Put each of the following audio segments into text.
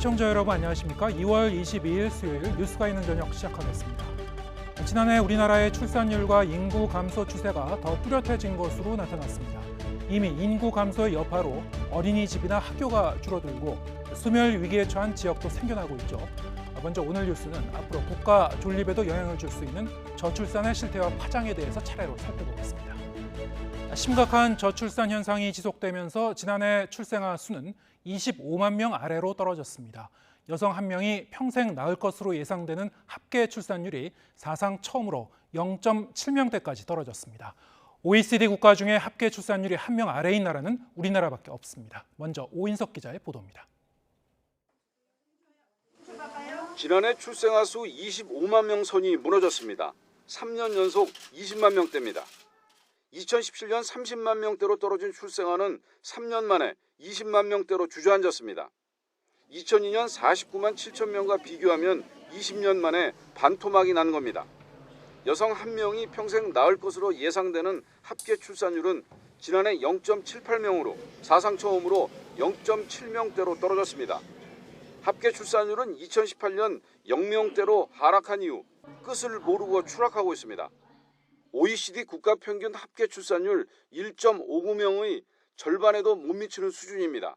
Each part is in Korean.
시청자 여러분 안녕하십니까? 2월 22일 수요일 뉴스가 있는 저녁 시작하겠습니다. 지난해 우리나라의 출산율과 인구 감소 추세가 더 뚜렷해진 것으로 나타났습니다. 이미 인구 감소의 여파로 어린이집이나 학교가 줄어들고 소멸 위기에 처한 지역도 생겨나고 있죠. 먼저 오늘 뉴스는 앞으로 국가 존립에도 영향을 줄 수 있는 저출산의 실태와 파장에 대해서 차례로 살펴보겠습니다. 심각한 저출산 현상이 지속되면서 지난해 출생아 수는 25만 명 아래로 떨어졌습니다. 여성 한 명이 평생 낳을 것으로 예상되는 합계 출산율이 사상 처음으로 0.7명대까지 떨어졌습니다. OECD 국가 중에 합계 출산율이 한 명 아래인 나라는 우리나라밖에 없습니다. 먼저 오인석 기자의 보도입니다. 지난해 출생아 수 25만 명 선이 무너졌습니다. 3년 연속 20만 명대입니다. 2017년 30만 명대로 떨어진 출생아는 3년 만에 20만 명대로 주저앉았습니다. 2002년 49만 7천 명과 비교하면 20년 만에 반토막이 난 겁니다. 여성 한 명이 평생 낳을 것으로 예상되는 합계 출산율은 지난해 0.78명으로 사상 처음으로 0.7명대로 떨어졌습니다. 합계 출산율은 2018년 0명대로 하락한 이후 끝을 모르고 추락하고 있습니다. OECD 국가 평균 합계 출산율 1.59명의 절반에도 못 미치는 수준입니다.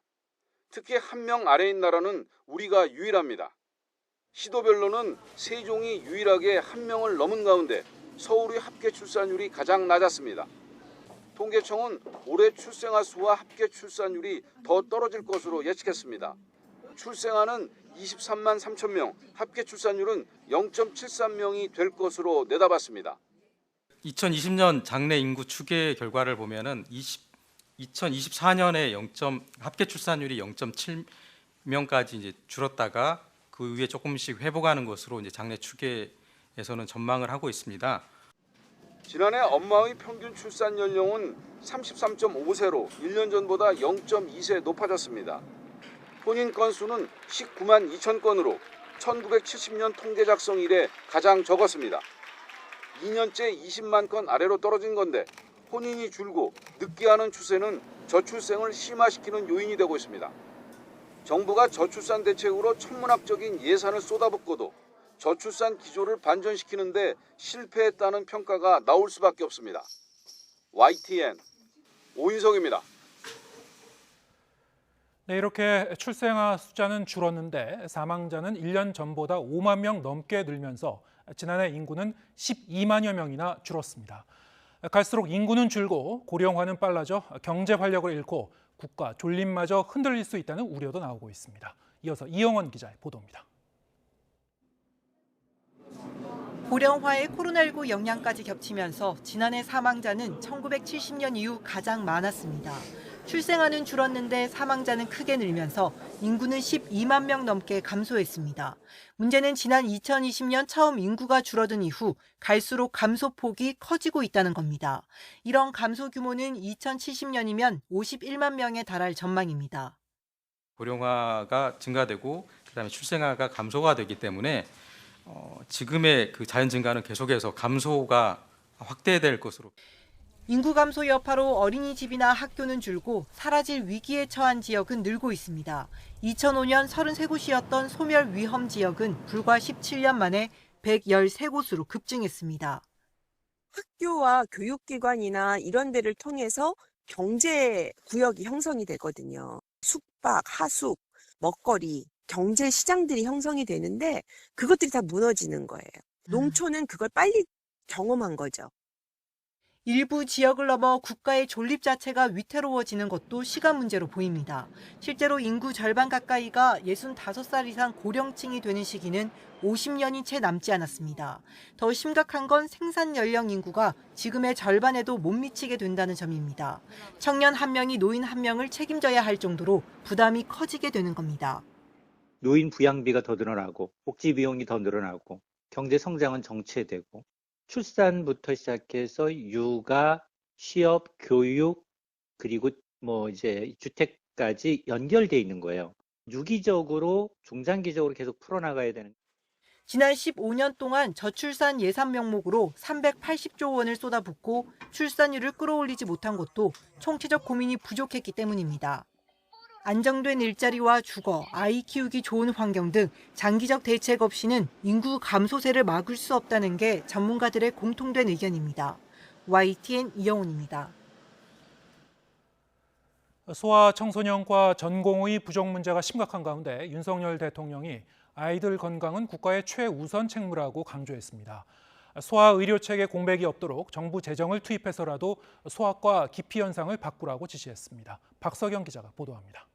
특히 한 명 아래인 나라는 우리가 유일합니다. 시도별로는 세종이 유일하게 한 명을 넘은 가운데 서울의 합계 출산율이 가장 낮았습니다. 통계청은 올해 출생아 수와 합계 출산율이 더 떨어질 것으로 예측했습니다. 출생아는 23만 3천 명, 합계 출산율은 0.73명이 될 것으로 내다봤습니다. 2020년 장래 인구 추계 결과를 보면은 2024년에 합계 출산율이 0.7명까지 이제 줄었다가 그 위에 조금씩 회복하는 것으로 이제 장래 추계에서는 전망을 하고 있습니다. 지난해 엄마의 평균 출산 연령은 33.5세로 1년 전보다 0.2세 높아졌습니다. 혼인 건수는 19만 2천 건으로 1970년 통계 작성 이래 가장 적었습니다. 2년째 20만 건 아래로 떨어진 건데 혼인이 줄고 늦게 하는 추세는 저출생을 심화시키는 요인이 되고 있습니다. 정부가 저출산 대책으로 천문학적인 예산을 쏟아붓고도 저출산 기조를 반전시키는데 실패했다는 평가가 나올 수밖에 없습니다. YTN 오인석입니다. 네, 이렇게 출생아 숫자는 줄었는데 사망자는 1년 전보다 5만 명 넘게 늘면서 지난해 인구는 12만여 명이나 줄었습니다. 갈수록 인구는 줄고 고령화는 빨라져 경제 활력을 잃고 국가 존립마저 흔들릴 수 있다는 우려도 나오고 있습니다. 이어서 이영원 기자의 보도입니다. 고령화의 코로나19 영향까지 겹치면서 지난해 사망자는 1970년 이후 가장 많았습니다. 출생아는 줄었는데 사망자는 크게 늘면서 인구는 12만 명 넘게 감소했습니다. 문제는 지난 2020년 처음 인구가 줄어든 이후 갈수록 감소폭이 커지고 있다는 겁니다. 이런 감소 규모는 2070년이면 51만 명에 달할 전망입니다. 고령화가 증가되고 그다음에 출생아가 감소가 되기 때문에 지금의 그 자연 증가는 계속해서 감소가 확대될 것으로. 인구 감소 여파로 어린이집이나 학교는 줄고 사라질 위기에 처한 지역은 늘고 있습니다. 2005년 33곳이었던 소멸 위험 지역은 불과 17년 만에 113곳으로 급증했습니다. 학교와 교육기관이나 이런 데를 통해서 경제 구역이 형성이 되거든요. 숙박, 하숙, 먹거리, 경제 시장들이 형성이 되는데 그것들이 다 무너지는 거예요. 농촌은 그걸 빨리 경험한 거죠. 일부 지역을 넘어 국가의 존립 자체가 위태로워지는 것도 시간 문제로 보입니다. 실제로 인구 절반 가까이가 65살 이상 고령층이 되는 시기는 50년이 채 남지 않았습니다. 더 심각한 건 생산 연령 인구가 지금의 절반에도 못 미치게 된다는 점입니다. 청년 한 명이 노인 한 명을 책임져야 할 정도로 부담이 커지게 되는 겁니다. 노인 부양비가 더 늘어나고 복지 비용이 더 늘어나고 경제 성장은 정체되고 출산부터 시작해서 육아, 취업, 교육, 그리고 이제 주택까지 연결돼 있는 거예요. 유기적으로 중장기적으로 계속 풀어나가야 되는. 지난 15년 동안 저출산 예산 명목으로 380조 원을 쏟아붓고 출산율을 끌어올리지 못한 것도 총체적 고민이 부족했기 때문입니다. 안정된 일자리와 주거, 아이 키우기 좋은 환경 등 장기적 대책 없이는 인구 감소세를 막을 수 없다는 게 전문가들의 공통된 의견입니다. YTN 이영훈입니다. 소아청소년과 전공의 부족 문제가 심각한 가운데 윤석열 대통령이 아이들 건강은 국가의 최우선 책무라고 강조했습니다. 소아의료체계 공백이 없도록 정부 재정을 투입해서라도 소아과 기피 현상을 바꾸라고 지시했습니다. 박석영 기자가 보도합니다.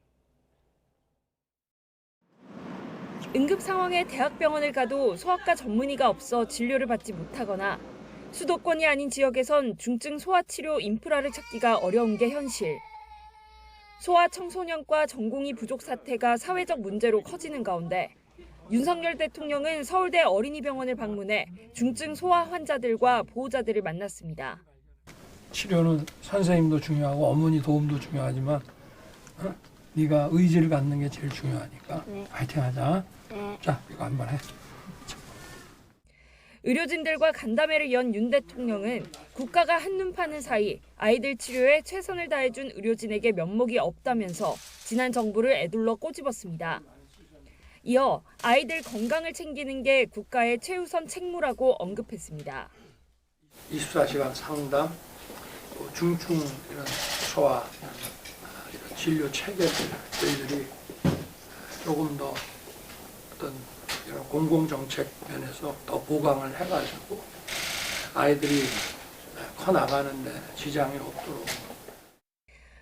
응급 상황에 대학병원을 가도 소아과 전문의가 없어 진료를 받지 못하거나 수도권이 아닌 지역에선 중증 소아치료 인프라를 찾기가 어려운 게 현실. 소아청소년과 전공의 부족 사태가 사회적 문제로 커지는 가운데 윤석열 대통령은 서울대 어린이병원을 방문해 중증 소아 환자들과 보호자들을 만났습니다. 치료는 선생님도 중요하고 어머니 도움도 중요하지만 네가 의지를 갖는 게 제일 중요하니까 파이팅하자. 자, 이거 한번 해. 의료진들과 간담회를 연 윤 대통령은 국가가 한눈 파는 사이 아이들 치료에 최선을 다해준 의료진에게 면목이 없다면서 지난 정부를 애둘러 꼬집었습니다. 이어 아이들 건강을 챙기는 게 국가의 최우선 책무라고 언급했습니다. 24시간 상담, 중증 이런 소아 이런 진료 체계들 저희들이 조금 더 어떤 이런 공공정책 면에서 더 보강을 해가지고 아이들이 커 나가는데 지장이 없도록.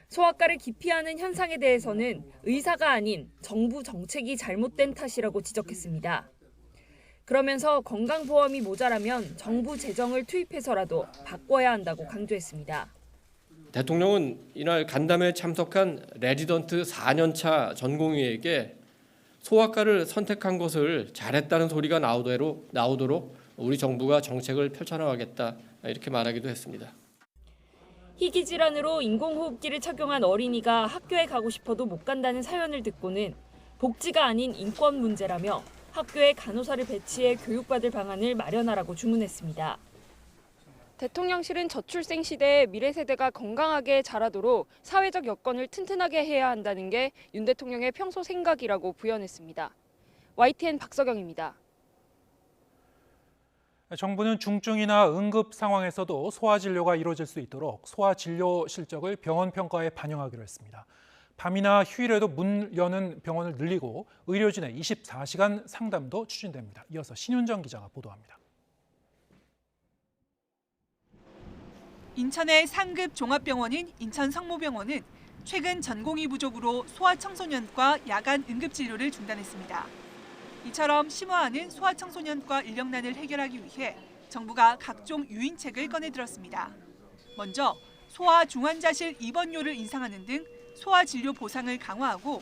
소아과를 기피하는 현상에 대해서는 의사가 아닌 정부 정책이 잘못된 탓이라고 지적했습니다. 그러면서 건강보험이 모자라면 정부 재정을 투입해서라도 바꿔야 한다고 강조했습니다. 대통령은 이날 간담회에 참석한 레지던트 4년차 전공의에게 소아과를 선택한 것을 잘했다는 소리가 나오도록 우리 정부가 정책을 펼쳐나가겠다 이렇게 말하기도 했습니다. 희귀 질환으로 인공호흡기를 착용한 어린이가 학교에 가고 싶어도 못 간다는 사연을 듣고는 복지가 아닌 인권 문제라며 학교에 간호사를 배치해 교육받을 방안을 마련하라고 주문했습니다. 대통령실은 저출생 시대에 미래 세대가 건강하게 자라도록 사회적 여건을 튼튼하게 해야 한다는 게 윤 대통령의 평소 생각이라고 부연했습니다. YTN 박석영입니다. 정부는 중증이나 응급 상황에서도 소아 진료가 이루어질 수 있도록 소아 진료 실적을 병원 평가에 반영하기로 했습니다. 밤이나 휴일에도 문 여는 병원을 늘리고 의료진의 24시간 상담도 추진됩니다. 이어서 신윤정 기자가 보도합니다. 인천의 상급 종합병원인 인천성모병원은 최근 전공의 부족으로 소아청소년과 야간 응급진료를 중단했습니다. 이처럼 심화하는 소아청소년과 인력난을 해결하기 위해 정부가 각종 유인책을 꺼내들었습니다. 먼저 소아 중환자실 입원료를 인상하는 등 소아 진료 보상을 강화하고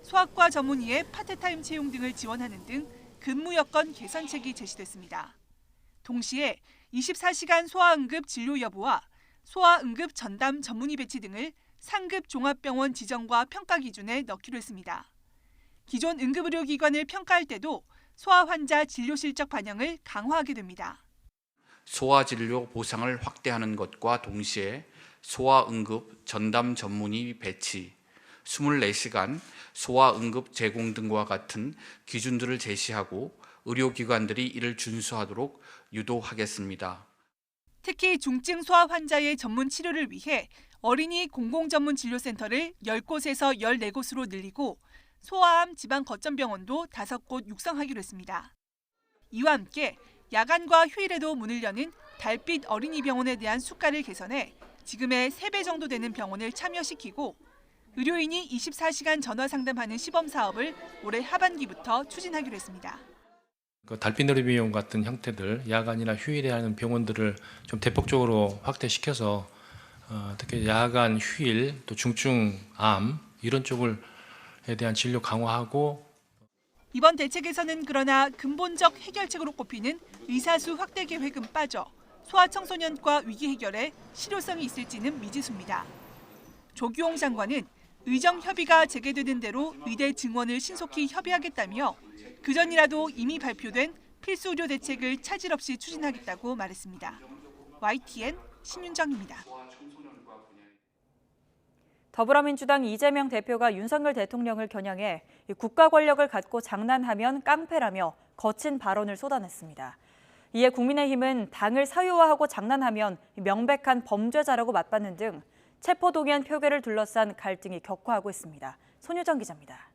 소아과 전문의의 파트타임 채용 등을 지원하는 등 근무 여건 개선책이 제시됐습니다. 동시에 24시간 소아응급 진료 여부와 소아응급 전담 전문의 배치 등을 상급 종합병원 지정과 평가 기준에 넣기로 했습니다. 기존 응급의료기관을 평가할 때도 소아 환자 진료 실적 반영을 강화하게 됩니다. 소아 진료 보상을 확대하는 것과 동시에 소아 응급 전담 전문의 배치, 24시간 소아 응급 제공 등과 같은 기준들을 제시하고 의료기관들이 이를 준수하도록 유도하겠습니다. 특히 중증 소아 환자의 전문 치료를 위해 어린이 공공전문진료센터를 10곳에서 14곳으로 늘리고 소아암 지방거점병원도 5곳 육성하기로 했습니다. 이와 함께 야간과 휴일에도 문을 여는 달빛 어린이병원에 대한 수가를 개선해 지금의 3배 정도 되는 병원을 참여시키고 의료인이 24시간 전화 상담하는 시범 사업을 올해 하반기부터 추진하기로 했습니다. 달빛 어린이병원 같은 형태들, 야간이나 휴일에 하는 병원들을 좀 대폭적으로 확대시켜서 특히 야간, 휴일, 또 중증암 이런 쪽을 에 대한 진료 강화하고 이번 대책에서는 그러나 근본적 해결책으로 꼽히는 의사수 확대 계획은 빠져 소아청소년과 위기 해결에 실효성이 있을지는 미지수입니다. 조규홍 장관은 의정 협의가 재개되는 대로 의대 증원을 신속히 협의하겠다며 그전이라도 이미 발표된 필수 의료 대책을 차질 없이 추진하겠다고 말했습니다. YTN 신윤정입니다. 더불어민주당 이재명 대표가 윤석열 대통령을 겨냥해 국가 권력을 갖고 장난하면 깡패라며 거친 발언을 쏟아냈습니다. 이에 국민의힘은 당을 사유화하고 장난하면 명백한 범죄자라고 맞받는 등 체포동의안 표결을 둘러싼 갈등이 격화하고 있습니다. 손유정 기자입니다.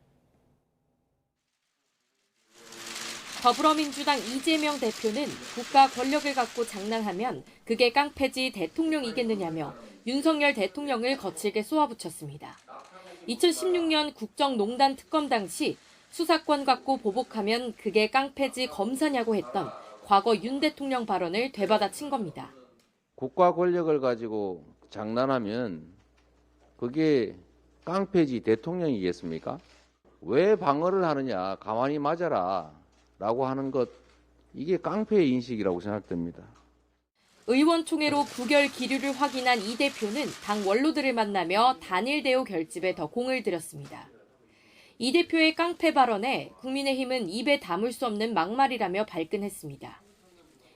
더불어민주당 이재명 대표는 국가 권력을 갖고 장난하면 그게 깡패지 대통령이겠느냐며 윤석열 대통령을 거칠게 쏘아붙였습니다. 2016년 국정농단 특검 당시 수사권 갖고 보복하면 그게 깡패지 검사냐고 했던 과거 윤 대통령 발언을 되받아친 겁니다. 국가 권력을 가지고 장난하면 그게 깡패지 대통령이겠습니까? 왜 방어를 하느냐, 가만히 맞아라 라고 하는 것, 이게 깡패의 인식이라고 생각됩니다. 의원총회로 부결 기류를 확인한 이 대표는 당 원로들을 만나며 단일 대우 결집에 더 공을 들였습니다. 이 대표의 깡패 발언에 국민의힘은 입에 담을 수 없는 막말이라며 발끈했습니다.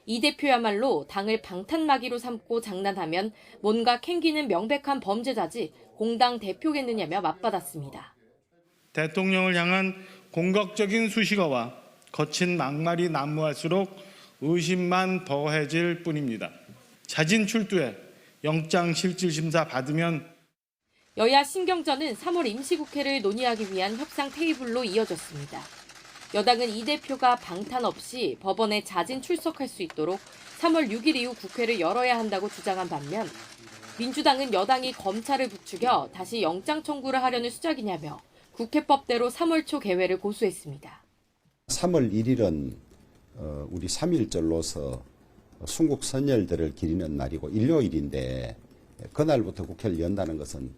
이 대표야말로 당을 방탄마기로 삼고 장난하면 뭔가 캥기는 명백한 범죄자지 공당 대표겠느냐며 맞받았습니다. 대통령을 향한 공격적인 수식어와 거친 막말이 난무할수록 의심만 더해질 뿐입니다. 자진 출두해 영장실질심사 받으면 여야 신경전은 3월 임시국회를 논의하기 위한 협상 테이블로 이어졌습니다. 여당은 이 대표가 방탄 없이 법원에 자진 출석할 수 있도록 3월 6일 이후 국회를 열어야 한다고 주장한 반면 민주당은 여당이 검찰을 부추겨 다시 영장 청구를 하려는 수작이냐며 국회법대로 3월 초 개회를 고수했습니다. 3월 1일은 우리 3.1절로서 순국 선열들을 기리는 날이고 일요일인데 그날부터 국회를 연다는 것은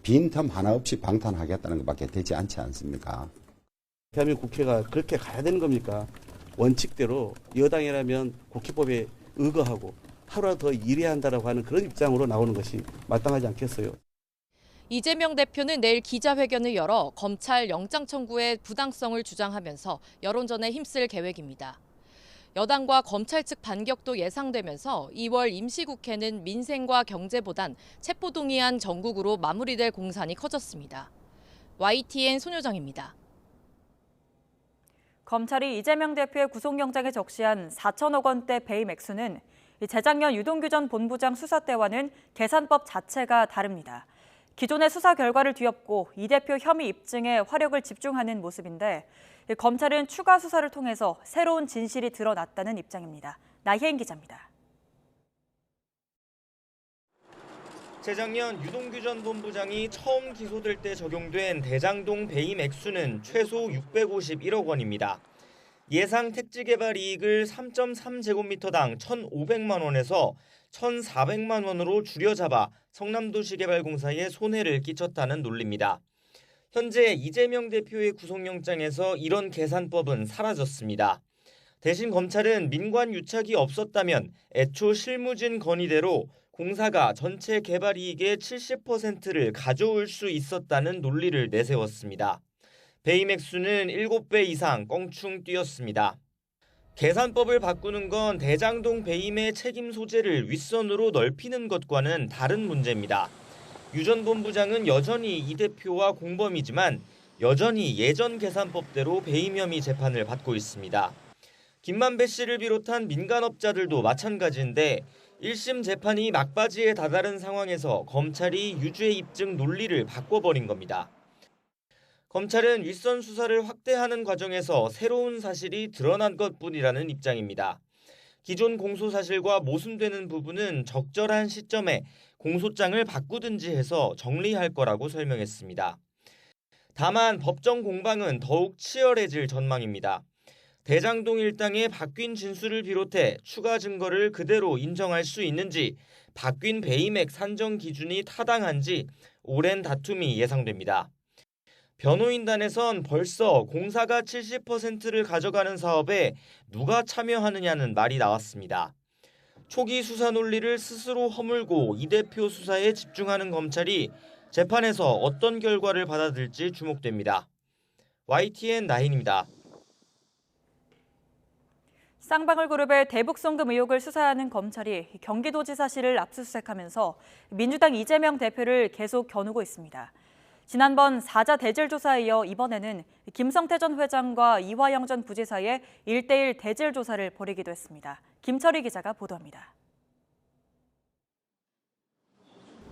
빈틈 하나 없이 방탄하겠다는 것밖에 되지 않지 않습니까? 대한민국 국회가 그렇게 가야 되는 겁니까? 원칙대로 여당이라면 국회법에 의거하고 하루라도 더 일해야 한다라고 하는 그런 입장으로 나오는 것이 마땅하지 않겠어요. 이재명 대표는 내일 기자회견을 열어 검찰 영장 청구의 부당성을 주장하면서 여론전에 힘쓸 계획입니다. 여당과 검찰 측 반격도 예상되면서 2월 임시국회는 민생과 경제보단 체포동의안 전국으로 마무리될 공산이 커졌습니다. YTN 손효정입니다. 검찰이 이재명 대표의 구속영장에 적시한 4천억 원대 배임 액수는 재작년 유동규 전 본부장 수사 때와는 계산법 자체가 다릅니다. 기존의 수사 결과를 뒤엎고 이 대표 혐의 입증에 화력을 집중하는 모습인데 검찰은 추가 수사를 통해서 새로운 진실이 드러났다는 입장입니다. 나희엔 기자입니다. 재작년 유동규 전 본부장이 처음 기소될 때 적용된 대장동 배임 액수는 최소 651억 원입니다. 예상 택지 개발 이익을 3.3제곱미터당 1,500만 원에서 1,400만 원으로 줄여잡아 성남도시개발공사에 손해를 끼쳤다는 논리입니다. 현재 이재명 대표의 구속영장에서 이런 계산법은 사라졌습니다. 대신 검찰은 민관 유착이 없었다면 애초 실무진 건의대로 공사가 전체 개발 이익의 70%를 가져올 수 있었다는 논리를 내세웠습니다. 배임 액수는 7배 이상 껑충 뛰었습니다. 계산법을 바꾸는 건 대장동 배임의 책임 소재를 윗선으로 넓히는 것과는 다른 문제입니다. 유 전 본부장은 여전히 이 대표와 공범이지만 여전히 예전 계산법대로 배임 혐의 재판을 받고 있습니다. 김만배 씨를 비롯한 민간업자들도 마찬가지인데 1심 재판이 막바지에 다다른 상황에서 검찰이 유죄 입증 논리를 바꿔버린 겁니다. 검찰은 윗선 수사를 확대하는 과정에서 새로운 사실이 드러난 것뿐이라는 입장입니다. 기존 공소 사실과 모순되는 부분은 적절한 시점에 공소장을 바꾸든지 해서 정리할 거라고 설명했습니다. 다만 법정 공방은 더욱 치열해질 전망입니다. 대장동 일당의 바뀐 진술을 비롯해 추가 증거를 그대로 인정할 수 있는지, 바뀐 배임액 산정 기준이 타당한지 오랜 다툼이 예상됩니다. 변호인단에선 벌써 공사가 70%를 가져가는 사업에 누가 참여하느냐는 말이 나왔습니다. 초기 수사 논리를 스스로 허물고 이 대표 수사에 집중하는 검찰이 재판에서 어떤 결과를 받아들일지 주목됩니다. YTN 나인입니다. 쌍방울그룹의 대북송금 의혹을 수사하는 검찰이 경기도지사실을 압수수색하면서 민주당 이재명 대표를 계속 겨누고 있습니다. 지난번 4자 대질 조사에 이어 이번에는 김성태 전 회장과 이화영 전 부지사의 1대1 대질 조사를 벌이기도 했습니다. 김철희 기자가 보도합니다.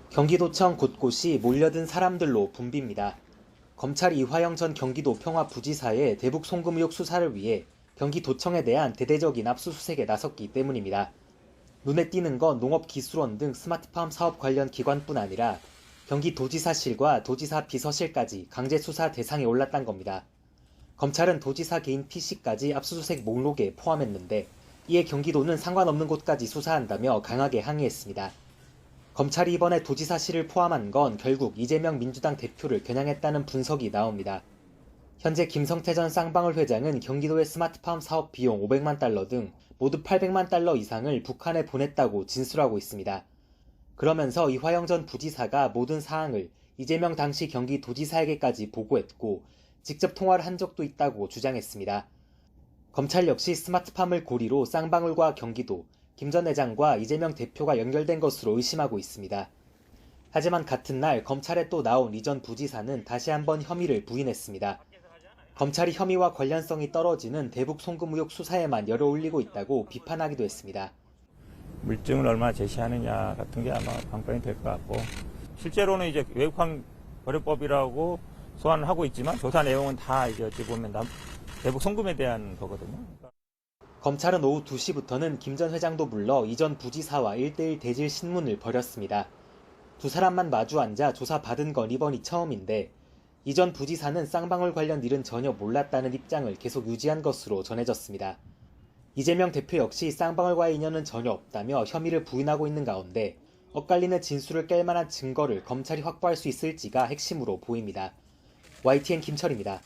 경기도청 곳곳이 몰려든 사람들로 붐빕니다. 검찰 이화영 전 경기도 평화부지사의 대북 송금 의혹 수사를 위해 경기도청에 대한 대대적인 압수수색에 나섰기 때문입니다. 눈에 띄는 건 농업기술원 등 스마트팜 사업 관련 기관뿐 아니라 경기도지사실과 도지사 비서실까지 강제 수사 대상에 올랐단 겁니다. 검찰은 도지사 개인 PC까지 압수수색 목록에 포함했는데 이에 경기도는 상관없는 곳까지 수사한다며 강하게 항의했습니다. 검찰이 이번에 도지사실을 포함한 건 결국 이재명 민주당 대표를 겨냥했다는 분석이 나옵니다. 현재 김성태 전 쌍방울 회장은 경기도의 스마트팜 사업 비용 500만 달러 등 모두 800만 달러 이상을 북한에 보냈다고 진술하고 있습니다. 그러면서 이화영 전 부지사가 모든 사항을 이재명 당시 경기도지사에게까지 보고했고 직접 통화를 한 적도 있다고 주장했습니다. 검찰 역시 스마트팜을 고리로 쌍방울과 경기도, 김 전 회장과 이재명 대표가 연결된 것으로 의심하고 있습니다. 하지만 같은 날 검찰에 또 나온 이 전 부지사는 다시 한번 혐의를 부인했습니다. 검찰이 혐의와 관련성이 떨어지는 대북 송금 의혹 수사에만 열을 올리고 있다고 비판하기도 했습니다. 물증을 얼마나 제시하느냐 같은 게 아마 관건이 될 것 같고, 실제로는 이제 외국환 거래법이라고 소환을 하고 있지만 조사 내용은 다 이제 어찌 보면 대북 송금에 대한 거거든요. 검찰은 오후 2시부터는 김 전 회장도 불러 이 전 부지사와 1대1 대질 신문을 벌였습니다. 두 사람만 마주 앉아 조사받은 건 이번이 처음인데 이 전 부지사는 쌍방울 관련 일은 전혀 몰랐다는 입장을 계속 유지한 것으로 전해졌습니다. 이재명 대표 역시 쌍방울과의 인연은 전혀 없다며 혐의를 부인하고 있는 가운데 엇갈리는 진술을 깰 만한 증거를 검찰이 확보할 수 있을지가 핵심으로 보입니다. YTN 김철입니다.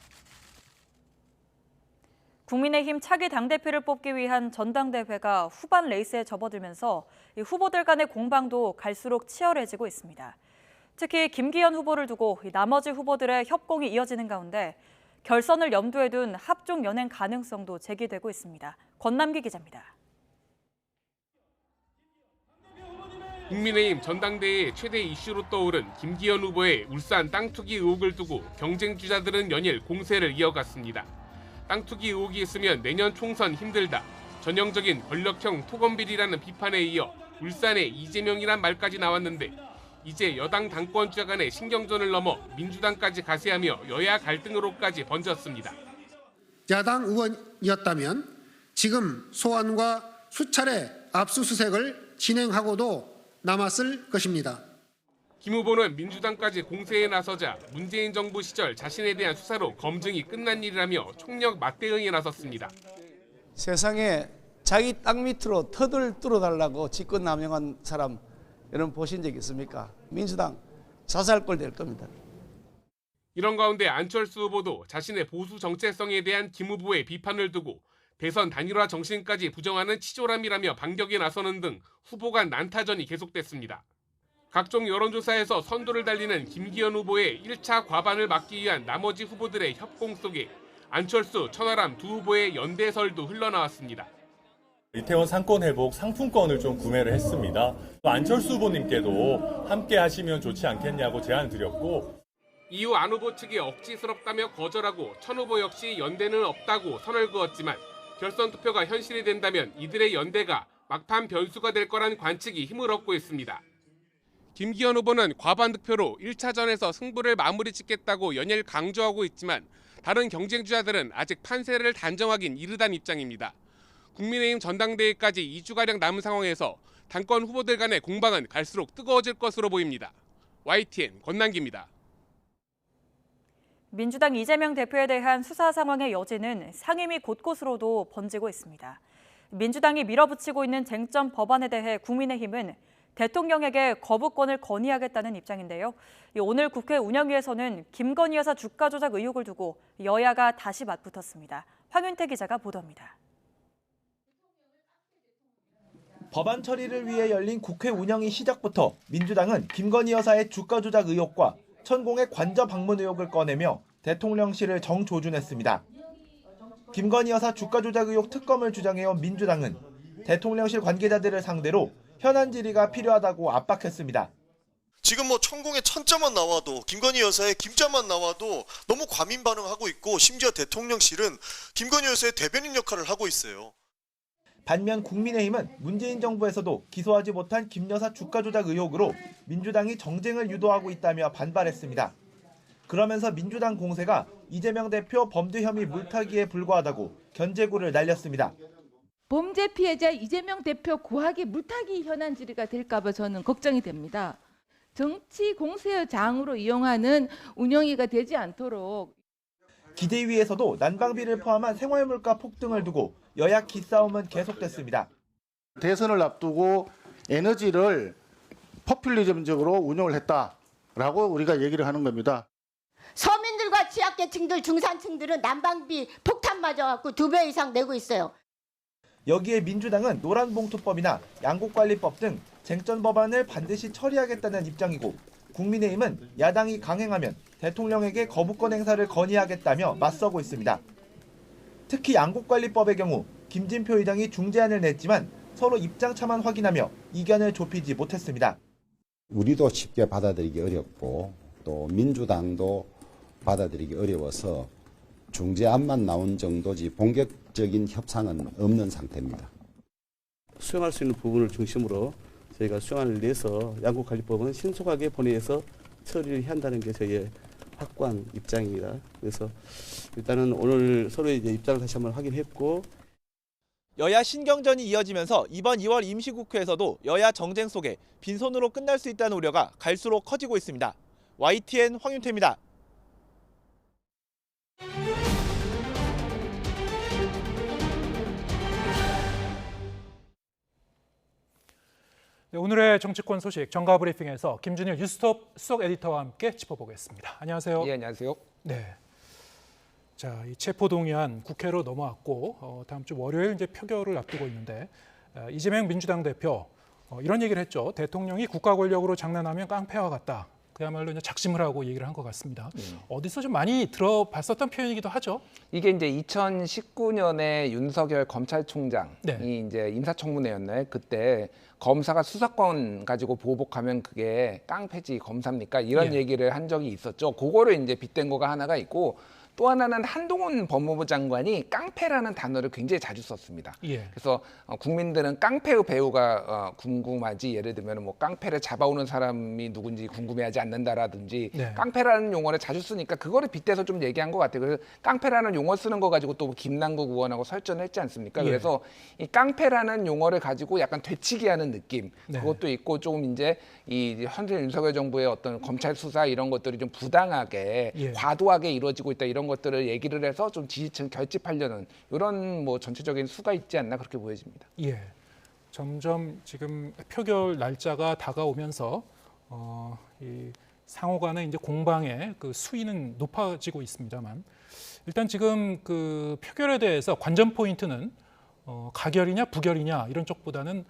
국민의힘 차기 당대표를 뽑기 위한 전당대회가 후반 레이스에 접어들면서 후보들 간의 공방도 갈수록 치열해지고 있습니다. 특히 김기현 후보를 두고 나머지 후보들의 협공이 이어지는 가운데 결선을 염두에 둔 합종 연행 가능성도 제기되고 있습니다. 권남기 기자입니다. 국민의힘 전당대회 최대 이슈로 떠오른 김기현 후보의 울산 땅 투기 의혹을 두고 경쟁 주자들은 연일 공세를 이어갔습니다. 땅 투기 의혹이 있으면 내년 총선 힘들다. 전형적인 권력형 토건비리라는 비판에 이어 울산의 이재명이란 말까지 나왔는데 이제 여당 당권주자 간의 신경전을 넘어 민주당까지 가세하며 여야 갈등으로까지 번졌습니다. 야당 의원이었다면 지금 소환과 수차례 압수수색을 진행하고도 남았을 것입니다. 김 후보는 민주당까지 공세에 나서자 문재인 정부 시절 자신에 대한 수사로 검증이 끝난 일이라며 총력 맞대응에 나섰습니다. 세상에 자기 땅 밑으로 터들 뚫어달라고 직권남용한 사람 여러분 보신 적 있습니까? 민주당 자살골 될 겁니다. 이런 가운데 안철수 후보도 자신의 보수 정체성에 대한 김 후보의 비판을 두고 대선 단일화 정신까지 부정하는 치졸함이라며 반격에 나서는 등 후보 간 난타전이 계속됐습니다. 각종 여론조사에서 선두를 달리는 김기현 후보의 1차 과반을 막기 위한 나머지 후보들의 협공 속에 안철수, 천하람 두 후보의 연대설도 흘러나왔습니다. 이태원 상권 회복 상품권을 좀 구매를 했습니다. 안철수 후보님께도 함께 하시면 좋지 않겠냐고 제안 드렸고, 이후 안 후보 측이 억지스럽다며 거절하고 천 후보 역시 연대는 없다고 선을 그었지만 결선 투표가 현실이 된다면 이들의 연대가 막판 변수가 될 거란 관측이 힘을 얻고 있습니다. 김기현 후보는 과반 득표로 1차전에서 승부를 마무리 짓겠다고 연일 강조하고 있지만 다른 경쟁주자들은 아직 판세를 단정하긴 이르다는 입장입니다. 국민의힘 전당대회까지 2주가량 남은 상황에서 당권 후보들 간의 공방은 갈수록 뜨거워질 것으로 보입니다. YTN 권남기입니다. 민주당 이재명 대표에 대한 수사 상황의 여지는 상임위 곳곳으로도 번지고 있습니다. 민주당이 밀어붙이고 있는 쟁점 법안에 대해 국민의힘은 대통령에게 거부권을 건의하겠다는 입장인데요. 오늘 국회 운영위에서는 김건희 여사 주가 조작 의혹을 두고 여야가 다시 맞붙었습니다. 황윤태 기자가 보도합니다. 법안 처리를 위해 열린 국회 운영위 시작부터 민주당은 김건희 여사의 주가 조작 의혹과 천공의 관저 방문 의혹을 꺼내며 대통령실을 정조준했습니다. 김건희 여사 주가 조작 의혹 특검을 주장해온 민주당은 대통령실 관계자들을 상대로 현안 질의가 필요하다고 압박했습니다. 지금 뭐 천공에 천자만 나와도 김건희 여사의 김자만 나와도 너무 과민 반응하고 있고 심지어 대통령실은 김건희 여사의 대변인 역할을 하고 있어요. 반면 국민의힘은 문재인 정부에서도 기소하지 못한 김 여사 주가 조작 의혹으로 민주당이 정쟁을 유도하고 있다며 반발했습니다. 그러면서 민주당 공세가 이재명 대표 범죄 혐의 물타기에 불과하다고 견제구를 날렸습니다. 범죄 피해자 이재명 대표 구하기 물타기 현안 질의가 될까 봐 저는 걱정이 됩니다. 정치 공세의 장으로 이용하는 운영위가 되지 않도록. 기대위에서도 난방비를 포함한 생활물가 폭등을 두고 여야 기싸움은 계속됐습니다. 대선을 앞두고 에너지를 포퓰리즘적으로 운영을 했다라고 우리가 얘기를 하는 겁니다. 서민들과 취약계층들, 중산층들은 난방비 폭탄 맞아갖고 2배 이상 내고 있어요. 여기에 민주당은 노란봉투법이나 양곡관리법 등 쟁점 법안을 반드시 처리하겠다는 입장이고 국민의힘은 야당이 강행하면 대통령에게 거부권 행사를 건의하겠다며 맞서고 있습니다. 특히 양곡관리법의 경우 김진표 의장이 중재안을 냈지만 서로 입장차만 확인하며 이견을 좁히지 못했습니다. 우리도 쉽게 받아들이기 어렵고 또 민주당도 받아들이기 어려워서 중재안만 나온 정도지 본격적인 협상은 없는 상태입니다. 수용할 수 있는 부분을 중심으로 저희가 수용안을 내서 양곡관리법은 신속하게 본회의에서 처리를 해야 한다는 게 저희의 확고한 입장입니다. 그래서 일단은 오늘 서로의 입장을 다시 한번 확인했고 여야 신경전이 이어지면서 이번 2월 임시국회에서도 여야 정쟁 속에 빈손으로 끝날 수 있다는 우려가 갈수록 커지고 있습니다. YTN 황윤태입니다. 네, 오늘의 정치권 소식 정가 브리핑에서 김준일 뉴스톱 수석 에디터와 함께 짚어보겠습니다. 안녕하세요. 예, 안녕하세요. 네. 자, 이 체포동의안 국회로 넘어왔고 다음 주 월요일 이제 표결을 앞두고 있는데 이재명 민주당 대표 이런 얘기를 했죠. 대통령이 국가 권력으로 장난하면 깡패와 같다. 그야말로 이제 작심을 하고 얘기를 한 것 같습니다. 어디서 좀 많이 들어봤었던 표현이기도 하죠. 이게 이제 2019년에 윤석열 검찰총장이 네. 이제 인사청문회였나요? 그때 검사가 수사권 가지고 보복하면 그게 깡패지 검사입니까? 이런 예. 얘기를 한 적이 있었죠. 그거를 이제 빗댄 거가 하나가 있고 또 하나는 한동훈 법무부 장관이 깡패라는 단어를 굉장히 자주 썼습니다. 예. 그래서 국민들은 깡패의 배우가 궁금하지 예를 들면 뭐 깡패를 잡아오는 사람이 누군지 궁금해하지 않는다라든지 네. 깡패라는 용어를 자주 쓰니까 그거를 빗대서 좀 얘기한 것 같아요. 그래서 깡패라는 용어 쓰는 거 가지고 또 김남국 의원하고 설전을 했지 않습니까? 예. 그래서 이 깡패라는 용어를 가지고 약간 되치기하는 느낌 네. 그것도 있고 조금 이제 이 현재 윤석열 정부의 어떤 검찰 수사 이런 것들이 좀 부당하게 예. 과도하게 이루어지고 있다 이런 것들을 얘기를 해서 좀 지지층 결집하려는 이런 뭐 전체적인 수가 있지 않나 그렇게 보여집니다. 예. 점점 지금 표결 날짜가 다가오면서 이 상호 간의 이제 공방의 그 수위는 높아지고 있습니다만 일단 지금 그 표결에 대해서 관전 포인트는 가결이냐 부결이냐 이런 쪽보다는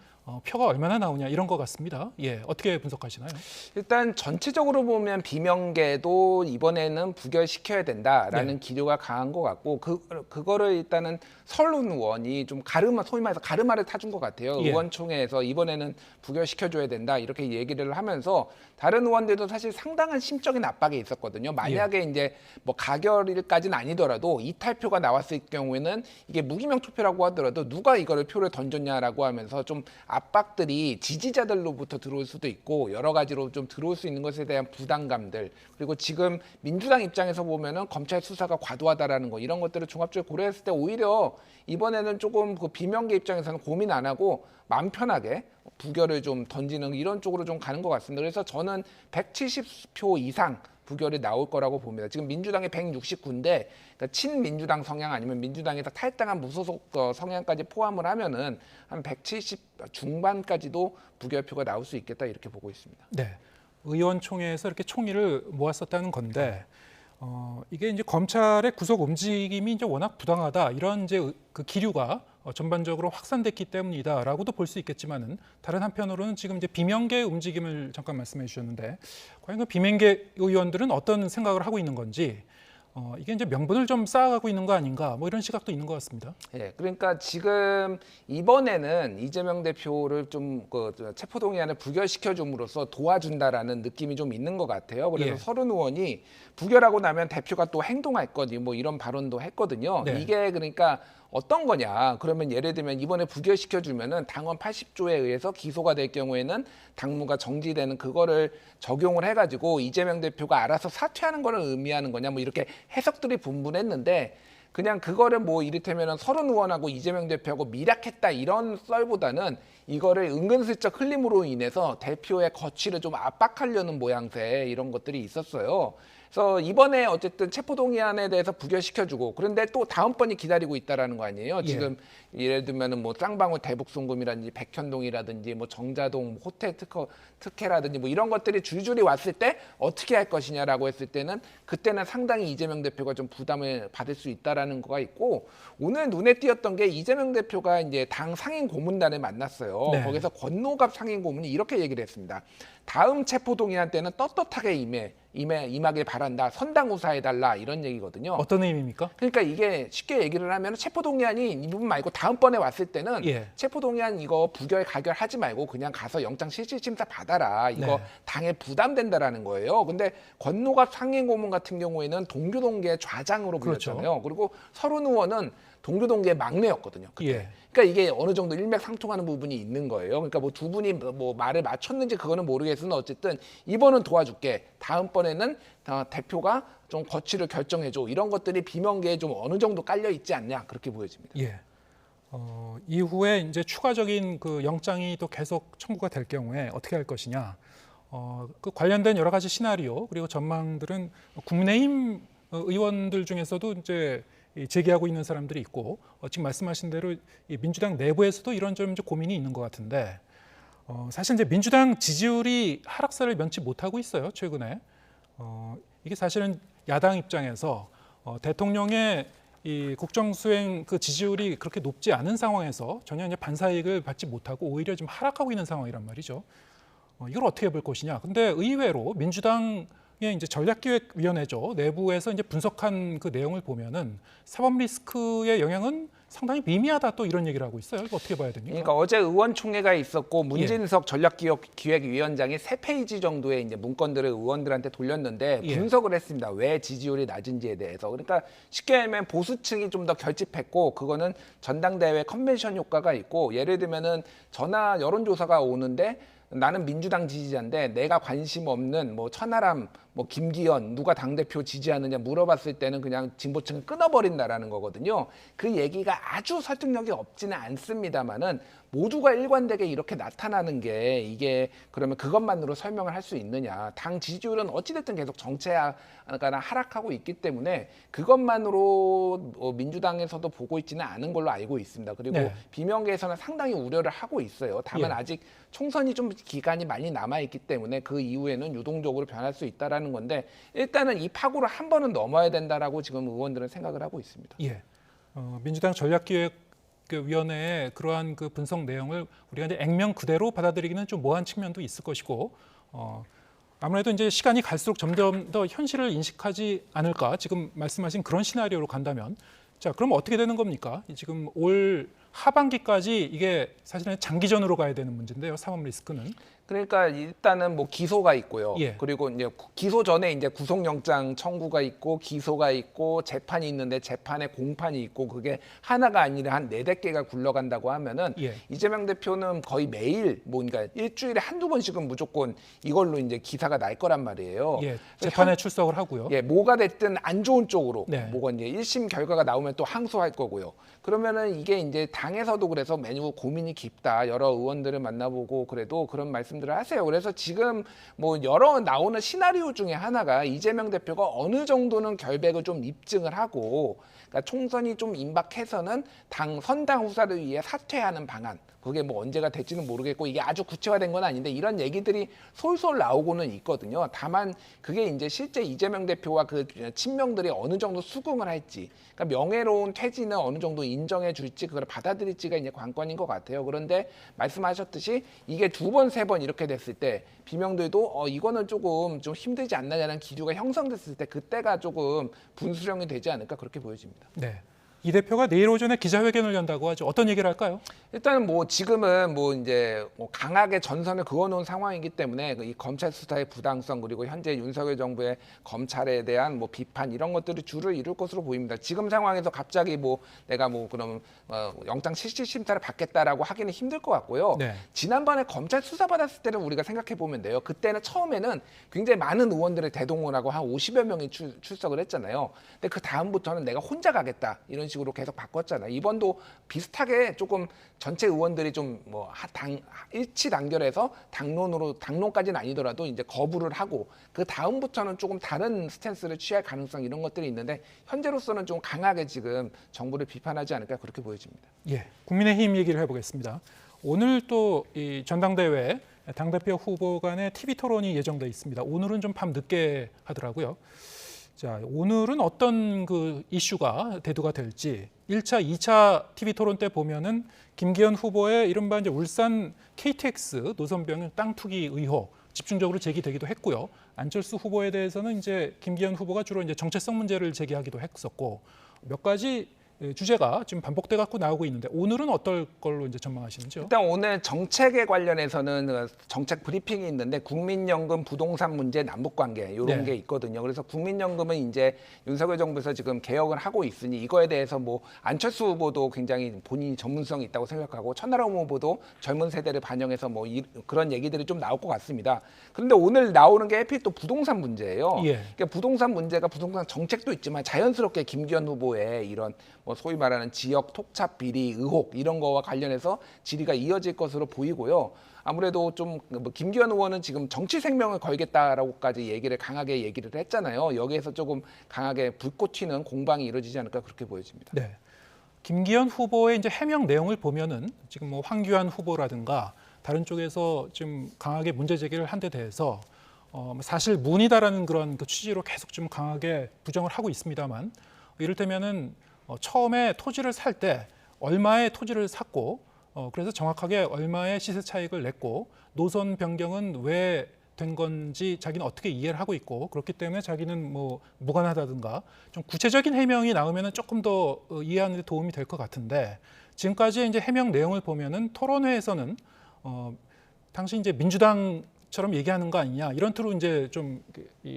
표가 얼마나 나오냐 이런 것 같습니다. 예, 어떻게 분석하시나요? 일단 전체적으로 보면 비명계도 이번에는 부결시켜야 된다라는 네. 기류가 강한 것 같고 그거를 일단은 설훈 의원이 좀 소위 말해서 가르마를 타준 것 같아요. 예. 의원총회에서 이번에는 부결시켜줘야 된다 이렇게 얘기를 하면서 다른 의원들도 사실 상당한 심적인 압박이 있었거든요. 만약에 이제 뭐 가결일까지는 아니더라도 이탈표가 나왔을 경우에는 이게 무기명 투표라고 하더라도 누가 이거를 표를 던졌냐라고 하면서 좀 압박들이 지지자들로부터 들어올 수도 있고 여러 가지로 좀 들어올 수 있는 것에 대한 부담감들 그리고 지금 민주당 입장에서 보면은 검찰 수사가 과도하다라는 거 이런 것들을 종합적으로 고려했을 때 오히려 이번에는 조금 그 비명계 입장에서는 고민 안 하고 마음 편하게 부결을 좀 던지는 이런 쪽으로 좀 가는 것 같습니다. 그래서 저는 170표 이상 부결이 나올 거라고 봅니다. 지금 민주당이 169인데 그러니까 친민주당 성향 아니면 민주당에서 탈당한 무소속 성향까지 포함을 하면은 한 170 중반까지도 부결표가 나올 수 있겠다 이렇게 보고 있습니다. 네, 의원총회에서 이렇게 총의를 모았었다는 건데 이게 이제 검찰의 구속 움직임이 이제 워낙 부당하다 이런 이제 그 기류가 전반적으로 확산됐기 때문이다라고도 볼 수 있겠지만은 다른 한편으로는 지금 이제 비명계 움직임을 잠깐 말씀해 주셨는데 과연 그 비명계 의원들은 어떤 생각을 하고 있는 건지 이게 이제 명분을 좀 쌓아가고 있는 거 아닌가 뭐 이런 시각도 있는 것 같습니다. 예, 그러니까 지금 이번에는 이재명 대표를 좀 체포동의안을 부결시켜 줌으로써 도와준다라는 느낌이 좀 있는 것 같아요. 그래서 예. 서른 의원이 부결하고 나면 대표가 또 행동할 거니 뭐 이런 발언도 했거든요. 네. 이게 그러니까 어떤 거냐? 그러면 예를 들면 이번에 부결시켜 주면은 당원 80조에 의해서 기소가 될 경우에는 당무가 정지되는 그거를 적용을 해가지고 이재명 대표가 알아서 사퇴하는 거를 의미하는 거냐? 뭐 이렇게 해석들이 분분했는데 그냥 그거를 뭐 이를테면은 서른 의원하고 이재명 대표하고 밀약했다 이런 썰보다는 이거를 은근슬쩍 흘림으로 인해서 대표의 거취를 좀 압박하려는 모양새 이런 것들이 있었어요. 그래서 이번에 어쨌든 체포동의안에 대해서 부결시켜주고 그런데 또 다음번이 기다리고 있다라는 거 아니에요. 예. 지금 예를 들면은 뭐 쌍방울 대북송금이라든지 백현동이라든지 뭐 정자동 호텔 특혜라든지 뭐 이런 것들이 줄줄이 왔을 때 어떻게 할 것이냐라고 했을 때는 그때는 상당히 이재명 대표가 좀 부담을 받을 수 있다라는 거가 있고 오늘 눈에 띄었던 게 이재명 대표가 이제 당 상임 고문단을 만났어요. 네. 거기서 권노갑 상임 고문이 이렇게 얘기를 했습니다. 다음 체포동의안 때는 떳떳하게 임하길 바란다. 선당우사해달라 이런 얘기거든요. 어떤 의미입니까? 그러니까 이게 쉽게 얘기를 하면 체포동의안이 이 부분 말고 다음번에 왔을 때는 예. 체포동의안 이거 부결 가결하지 말고 그냥 가서 영장실질심사 받아라. 이거 네. 당에 부담된다라는 거예요. 근데 권노갑 상임고문 같은 경우에는 동교동계 좌장으로 그렇죠. 불렸잖아요. 그리고 서른 의원은 동교동계 막내였거든요. 그때. 예. 그러니까 이게 어느 정도 일맥상통하는 부분이 있는 거예요. 그러니까 뭐 두 분이 뭐 말을 맞췄는지 그거는 모르겠으나 어쨌든 이번은 도와줄게. 다음번에는 대표가 좀 거취를 결정해줘. 이런 것들이 비명계에 좀 어느 정도 깔려 있지 않냐 그렇게 보여집니다. 예. 이후에 이제 추가적인 그 영장이 또 계속 청구가 될 경우에 어떻게 할 것이냐. 그 관련된 여러 가지 시나리오 그리고 전망들은 국민의힘 의원들 중에서도 이제 제기하고 있는 사람들이 있고 지금 말씀하신 대로 이 민주당 내부에서도 이런 좀 고민이 있는 것 같은데 사실 이제 민주당 지지율이 하락세를 면치 못하고 있어요 최근에. 이게 사실은 야당 입장에서 대통령의 이 국정수행 그 지지율이 그렇게 높지 않은 상황에서 전혀 이제 반사이익을 받지 못하고 오히려 좀 하락하고 있는 상황이란 말이죠. 이걸 어떻게 볼 것이냐. 근데 의외로 민주당 이제 전략기획위원회죠. 내부에서 이제 분석한 그 내용을 보면은 사법 리스크의 영향은 상당히 미미하다 또 이런 얘기를 하고 있어요. 이거 어떻게 봐야 됩니까? 그러니까 어제 의원총회가 있었고 문진석 전략기획위원장이 3페이지 정도의 이제 문건들을 의원들한테 돌렸는데 분석을 했습니다. 왜 지지율이 낮은지에 대해서. 그러니까 쉽게 하면 보수층이 좀 더 결집했고 그거는 전당대회 컨벤션 효과가 있고 예를 들면은 전화 여론조사가 오는데 나는 민주당 지지자인데 내가 관심 없는 뭐 천하람, 뭐 김기현 누가 당대표 지지하느냐 물어봤을 때는 그냥 진보층을 끊어버린다라는 거거든요. 그 얘기가 아주 설득력이 없지는 않습니다만은 모두가 일관되게 이렇게 나타나는 게 이게 그러면 그것만으로 설명을 할 수 있느냐. 당 지지율은 어찌됐든 계속 정체하거나 하락하고 있기 때문에 그것만으로 민주당에서도 보고 있지는 않은 걸로 알고 있습니다. 그리고 네. 비명계에서는 상당히 우려를 하고 있어요. 다만 예. 아직 총선이 좀 기간이 많이 남아있기 때문에 그 이후에는 유동적으로 변할 수 있다는 건데 일단은 이 파고를 한 번은 넘어야 된다라고 지금 의원들은 생각을 하고 있습니다. 예. 민주당 전략기획위원회의 그러한 그 분석 내용을 우리가 이제 액면 그대로 받아들이기는 좀 모호한 측면도 있을 것이고 아무래도 이제 시간이 갈수록 점점 더 현실을 인식하지 않을까 지금 말씀하신 그런 시나리오로 간다면 자 그럼 어떻게 되는 겁니까? 지금 올 하반기까지 이게 사실은 장기전으로 가야 되는 문제인데요. 사법 리스크는. 그러니까 일단은 뭐 기소가 있고요. 예. 그리고 이제 기소 전에 이제 구속영장 청구가 있고 기소가 있고 재판이 있는데 재판에 공판이 있고 그게 하나가 아니라 한 4-5개가 굴러간다고 하면은 예. 이재명 대표는 거의 매일 그러니까 일주일에 한두 번씩은 무조건 이걸로 이제 기사가 날 거란 말이에요. 예. 재판에 출석을 하고요. 예, 뭐가 됐든 안 좋은 쪽으로 네. 뭐가 이제 1심 결과가 나오면 또 항소할 거고요. 그러면은 이게 이제 당에서도 그래서 매우 고민이 깊다. 여러 의원들을 만나보고 그래도 그런 말씀들을 하세요. 그래서 지금 뭐 여러 나오는 시나리오 중에 하나가 이재명 대표가 어느 정도는 결백을 좀 입증을 하고 그러니까 총선이 좀 임박해서는 당 선당 후사를 위해 사퇴하는 방안 그게 뭐 언제가 될지는 모르겠고 이게 아주 구체화된 건 아닌데 이런 얘기들이 솔솔 나오고는 있거든요. 다만 그게 이제 실제 이재명 대표와 그 친명들이 어느 정도 수긍을 할지, 그러니까 명예로운 퇴진은 어느 정도 인정해 줄지 그걸 받아들일지가 이제 관건인 것 같아요. 그런데 말씀하셨듯이 이게 2번, 3번 이렇게 됐을 때 비명들도 이거는 조금 좀 힘들지 않느냐는 기류가 형성됐을 때 그때가 조금 분수령이 되지 않을까 그렇게 보여집니다. 네. 이 대표가 내일 오전에 기자회견을 연다고 하죠. 어떤 얘기를 할까요? 일단은 뭐 지금은 뭐 이제 뭐 강하게 전선을 그어놓은 상황이기 때문에 이 검찰 수사의 부당성 그리고 현재 윤석열 정부의 검찰에 대한 뭐 비판 이런 것들이 주를 이룰 것으로 보입니다. 지금 상황에서 갑자기 뭐 내가 뭐 그럼 영장 실질 심사를 받겠다라고 하기는 힘들 것 같고요. 네. 지난번에 검찰 수사 받았을 때는 우리가 생각해 보면 돼요. 그때는 처음에는 굉장히 많은 의원들을 대동원하고 한 50여 명이 출석을 했잖아요. 근데 그 다음부터는 내가 혼자 가겠다 이런 식으로 계속 바꿨잖아요. 이번도 비슷하게 조금 전체 의원들이 좀 뭐 일치 단결해서 당론까지는 아니더라도 이제 거부를 하고 그 다음부터는 조금 다른 스탠스를 취할 가능성 이런 것들이 있는데 현재로서는 좀 강하게 지금 정부를 비판하지 않을까 그렇게 보여집니다. 예, 국민의힘 얘기를 해보겠습니다. 오늘 또 이 전당대회 당대표 후보 간의 TV 토론이 예정돼 있습니다. 오늘은 좀 밤 늦게 하더라고요. 자, 오늘은 어떤 그 이슈가 대두가 될지 1차, 2차 TV 토론 때 보면은 김기현 후보의 이른바 이제 울산 KTX 노선 변경 땅 투기 의혹 집중적으로 제기되기도 했고요. 안철수 후보에 대해서는 이제 김기현 후보가 주로 이제 정체성 문제를 제기하기도 했었고 몇 가지 주제가 지금 반복돼 갖고 나오고 있는데 오늘은 어떨 걸로 이제 전망하시는지요? 일단 오늘 정책에 관련해서는 정책 브리핑이 있는데 국민연금 부동산 문제 남북 관계 이런 게 있거든요. 그래서 국민연금은 이제 윤석열 정부에서 지금 개혁을 하고 있으니 이거에 대해서 뭐 안철수 후보도 굉장히 본인이 전문성이 있다고 생각하고 천하람 후보도 젊은 세대를 반영해서 뭐 그런 얘기들이 좀 나올 것 같습니다. 그런데 오늘 나오는 게 하필 또 부동산 문제예요. 그러니까 부동산 문제가 부동산 정책도 있지만 자연스럽게 김기현 후보의 이런 뭐 소위 말하는 지역 톡착 비리 의혹 이런 거와 관련해서 질의가 이어질 것으로 보이고요. 아무래도 좀 뭐 김기현 의원은 지금 정치 생명을 걸겠다라고까지 강하게 얘기를 했잖아요. 여기에서 조금 강하게 불꽃 튀는 공방이 이루어지지 않을까 그렇게 보여집니다. 네. 김기현 후보의 이제 해명 내용을 보면은 지금 뭐 황교안 후보라든가 다른 쪽에서 좀 강하게 문제 제기를 한 데 대해서 사실 문이다라는 그런 그 취지로 계속 좀 강하게 부정을 하고 있습니다만 이를테면은 처음에 토지를 살 때 얼마의 토지를 샀고 그래서 정확하게 얼마의 시세 차익을 냈고 노선 변경은 왜 된 건지 자기는 어떻게 이해를 하고 있고 그렇기 때문에 자기는 뭐 무관하다든가 좀 구체적인 해명이 나오면은 조금 더 이해하는 데 도움이 될 것 같은데 지금까지 이제 해명 내용을 보면은 토론회에서는 당시 이제 민주당처럼 얘기하는 거 아니냐 이런 투로 이제 좀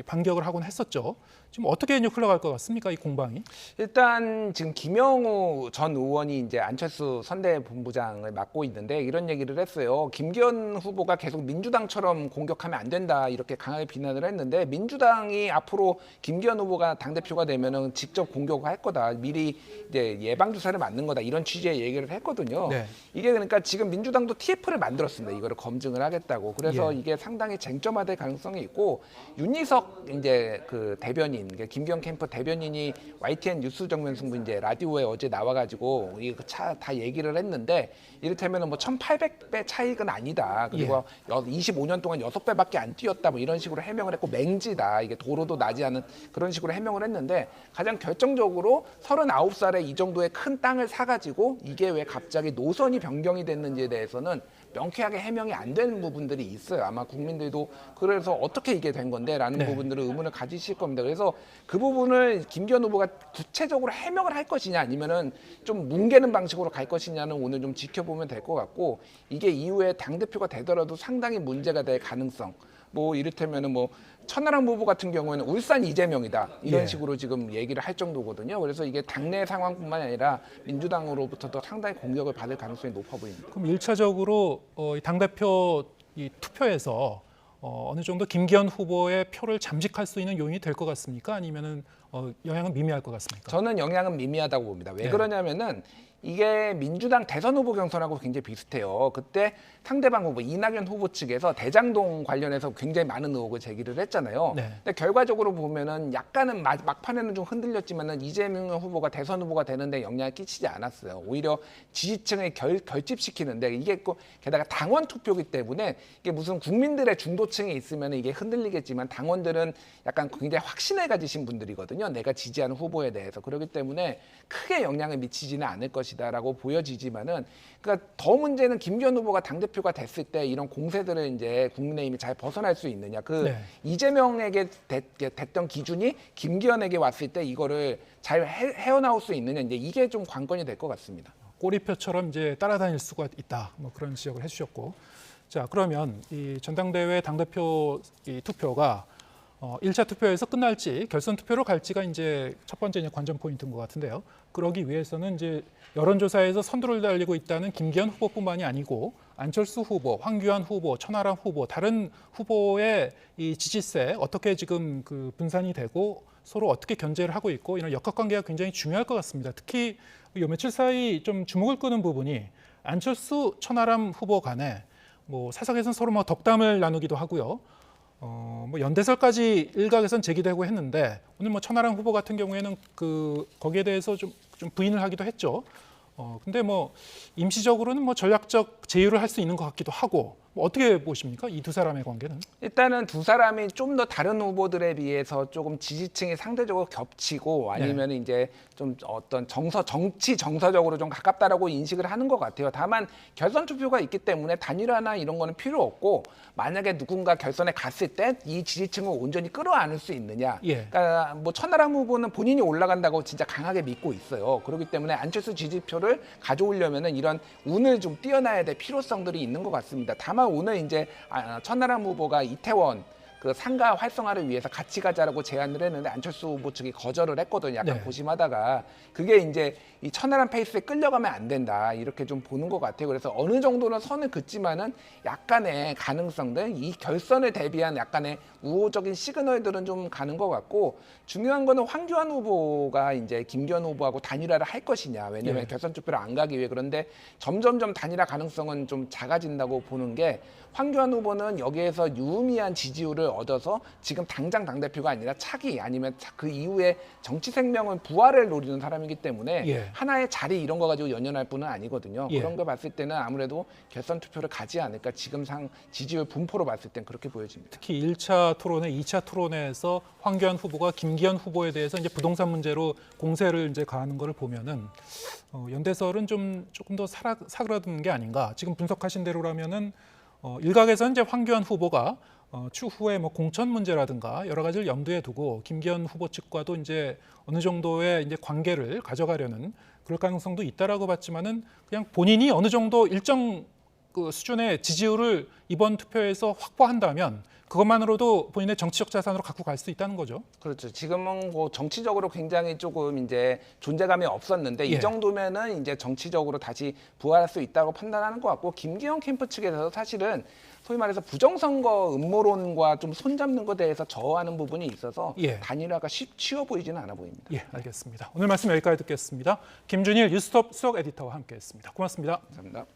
반격을 하곤 했었죠. 지금 어떻게 이제 흘러갈 것 같습니까, 이 공방이? 일단 지금 김영우 전 의원이 이제 안철수 선대본부장을 맡고 있는데 이런 얘기를 했어요. 김기현 후보가 계속 민주당처럼 공격하면 안 된다 이렇게 강하게 비난을 했는데 민주당이 앞으로 김기현 후보가 당대표가 되면은 직접 공격할 거다. 미리 이제 예방 주사를 맞는 거다. 이런 취지의 얘기를 했거든요. 네. 이게 그러니까 지금 민주당도 TF를 만들었습니다. 이거를 검증을 하겠다고. 그래서 이게 상당히 쟁점화될 가능성이 있고 윤희석 이제 그 대변인 김기현 캠프 대변인이 YTN 뉴스 정면 승부 이제 라디오에 어제 나와가지고 이거 다 얘기를 했는데 이를테면은 뭐 1,800배 차익은 아니다. 그리고 25년 동안 6배밖에 안 뛰었다. 뭐 이런 식으로 해명을 했고 맹지다. 이게 도로도 나지 않은 그런 식으로 해명을 했는데 가장 결정적으로 39살에 이 정도의 큰 땅을 사가지고 이게 왜 갑자기 노선이 변경이 됐는지에 대해서는 명쾌하게 해명이 안 되는 부분들이 있어요. 아마 국민들도 그래서 어떻게 이게 된 건데 라는 부분들을 의문을 가지실 겁니다. 그래서 그 부분을 김기현 후보가 구체적으로 해명을 할 것이냐 아니면은 좀 뭉개는 방식으로 갈 것이냐는 오늘 좀 지켜보면 될 것 같고 이게 이후에 당대표가 되더라도 상당히 문제가 될 가능성 뭐 이를테면은 뭐 천하람 후보 같은 경우에는 울산 이재명이다 이런 식으로 지금 얘기를 할 정도거든요. 그래서 이게 당내 상황뿐만 아니라 민주당으로부터도 상당히 공격을 받을 가능성이 높아 보입니다. 그럼 1차적으로 당대표 이 투표에서 어느 정도 김기현 후보의 표를 잠식할 수 있는 요인이 될 것 같습니까? 아니면은 영향은 미미할 것 같습니까? 저는 영향은 미미하다고 봅니다. 왜 그러냐면은 이게 민주당 대선 후보 경선하고 굉장히 비슷해요. 그때 상대방 후보 이낙연 후보 측에서 대장동 관련해서 굉장히 많은 의혹을 제기를 했잖아요. 네. 근데 결과적으로 보면은 약간은 막판에는 좀 흔들렸지만은 이재명 후보가 대선 후보가 되는데 영향을 끼치지 않았어요. 오히려 지지층을 결집시키는데 이게 게다가 당원 투표기 때문에 이게 무슨 국민들의 중도층에 있으면 이게 흔들리겠지만 당원들은 약간 굉장히 확신을 가지신 분들이거든요. 내가 지지하는 후보에 대해서. 그렇기 때문에 크게 영향을 미치지는 않을 것이다라고 보여지지만은 그러니까 더 문제는 김기현 후보가 당대표가 됐을 때 이런 공세들을 이제 국민의힘이 잘 벗어날 수 있느냐. 네. 이재명에게 됐던 기준이 김기현에게 왔을 때 이거를 잘 헤어나올 수 있느냐. 이제 이게 좀 관건이 될 것 같습니다. 꼬리표처럼 이제 따라다닐 수가 있다. 뭐 그런 지적을 해주셨고, 자 그러면 이 전당대회 당대표 이 투표가 1차 투표에서 끝날지 결선 투표로 갈지가 이제 첫 번째 이제 관전 포인트인 것 같은데요. 그러기 위해서는 이제 여론조사에서 선두를 달리고 있다는 김기현 후보뿐만이 아니고 안철수 후보, 황교안 후보, 천하람 후보, 다른 후보의 이 지지세 어떻게 지금 그 분산이 되고 서로 어떻게 견제를 하고 있고 이런 역학관계가 굉장히 중요할 것 같습니다. 특히 요 며칠 사이 좀 주목을 끄는 부분이 안철수, 천하람 후보 간에 뭐 사석에서는 서로 뭐 덕담을 나누기도 하고요. 뭐 연대설까지 일각에선 제기되고 했는데 오늘 뭐 천하람 후보 같은 경우에는 거기에 대해서 좀 부인을 하기도 했죠. 근데 뭐 임시적으로는 뭐 전략적 제휴를 할 수 있는 것 같기도 하고 뭐 어떻게 보십니까? 이 두 사람의 관계는? 일단은 두 사람이 좀 더 다른 후보들에 비해서 조금 지지층이 상대적으로 겹치고 아니면 이제 좀 어떤 정치 정서적으로 좀 가깝다라고 인식을 하는 것 같아요. 다만 결선 투표가 있기 때문에 단일화나 이런 거는 필요 없고 만약에 누군가 결선에 갔을 때 이 지지층을 온전히 끌어안을 수 있느냐. 그러니까 뭐 천하람 후보는 본인이 올라간다고 진짜 강하게 믿고 있어요. 그렇기 때문에 안철수 지지표를 가져오려면은 이런 운을 좀 띄어놔야 될 필요성들이 있는 것 같습니다. 다만 오늘 이제 천하람 후보가 이태원 그 상가 활성화를 위해서 같이 가자라고 제안을 했는데 안철수 후보 측이 거절을 했거든요. 약간 고심하다가 그게 이제 이 천하람 페이스에 끌려가면 안 된다 이렇게 좀 보는 것 같아요. 그래서 어느 정도는 선을 긋지만은 약간의 가능성들, 이 결선을 대비한 약간의 우호적인 시그널들은 좀 가는 것 같고 중요한 거는 황교안 후보가 이제 김기현 후보하고 단일화를 할 것이냐. 왜냐하면 결선 투표를 안 가기 위해. 그런데 점점점 단일화 가능성은 좀 작아진다고 보는 게 황교안 후보는 여기에서 유의미한 지지율을 얻어서 지금 당장 당대표가 아니라 차기 아니면 그 이후에 정치 생명은 부활을 노리는 사람이기 때문에 하나의 자리 이런 거 가지고 연연할 분은 아니거든요. 그런 거 봤을 때는 아무래도 결선 투표를 가지 않을까. 지금 상 지지율 분포로 봤을 땐 그렇게 보여집니다. 특히 1차 토론회, 2차 토론회에서 황교안 후보가 김기현 후보에 대해서 이제 부동산 문제로 공세를 이제 가하는 거를 보면은 연대설은 조금 더 사그라드는 게 아닌가. 지금 분석하신 대로라면은 일각에서는 이제 황교안 후보가 추후에 뭐 공천 문제라든가 여러 가지를 염두에 두고 김기현 후보 측과도 이제 어느 정도의 이제 관계를 가져가려는 그럴 가능성도 있다라고 봤지만은 그냥 본인이 어느 정도 일정 그 수준의 지지율을 이번 투표에서 확보한다면 그것만으로도 본인의 정치적 자산으로 갖고 갈 수 있다는 거죠. 그렇죠. 지금은 뭐 정치적으로 굉장히 조금 이제 존재감이 없었는데 이 정도면은 이제 정치적으로 다시 부활할 수 있다고 판단하는 것 같고 김기현 캠프 측에서 사실은 소위 말해서 부정선거 음모론과 좀 손잡는 것에 대해서 저하는 부분이 있어서 단일화가 쉬워 보이지는 않아 보입니다. 알겠습니다. 오늘 말씀 여기까지 듣겠습니다. 김준일 뉴스톱 수석 에디터와 함께했습니다. 고맙습니다. 감사합니다.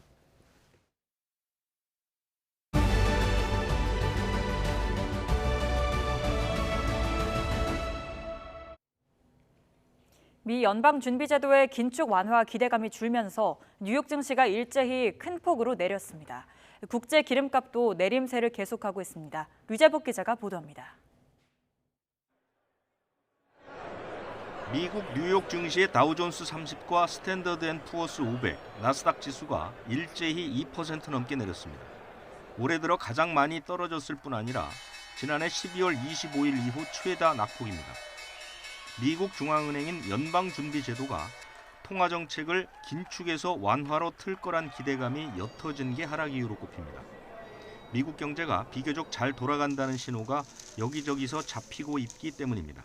미 연방준비제도의 긴축 완화 기대감이 줄면서 뉴욕 증시가 일제히 큰 폭으로 내렸습니다. 국제 기름값도 내림세를 계속하고 있습니다. 류재복 기자가 보도합니다. 미국 뉴욕 증시의 다우존스 30과 스탠더드 앤 푸어스 500, 나스닥 지수가 일제히 2% 넘게 내렸습니다. 올해 들어 가장 많이 떨어졌을 뿐 아니라 지난해 12월 25일 이후 최다 낙폭입니다. 미국 중앙은행인 연방준비제도가 통화정책을 긴축에서 완화로 틀 거란 기대감이 옅어진 게 하락 이유로 꼽힙니다. 미국 경제가 비교적 잘 돌아간다는 신호가 여기저기서 잡히고 있기 때문입니다.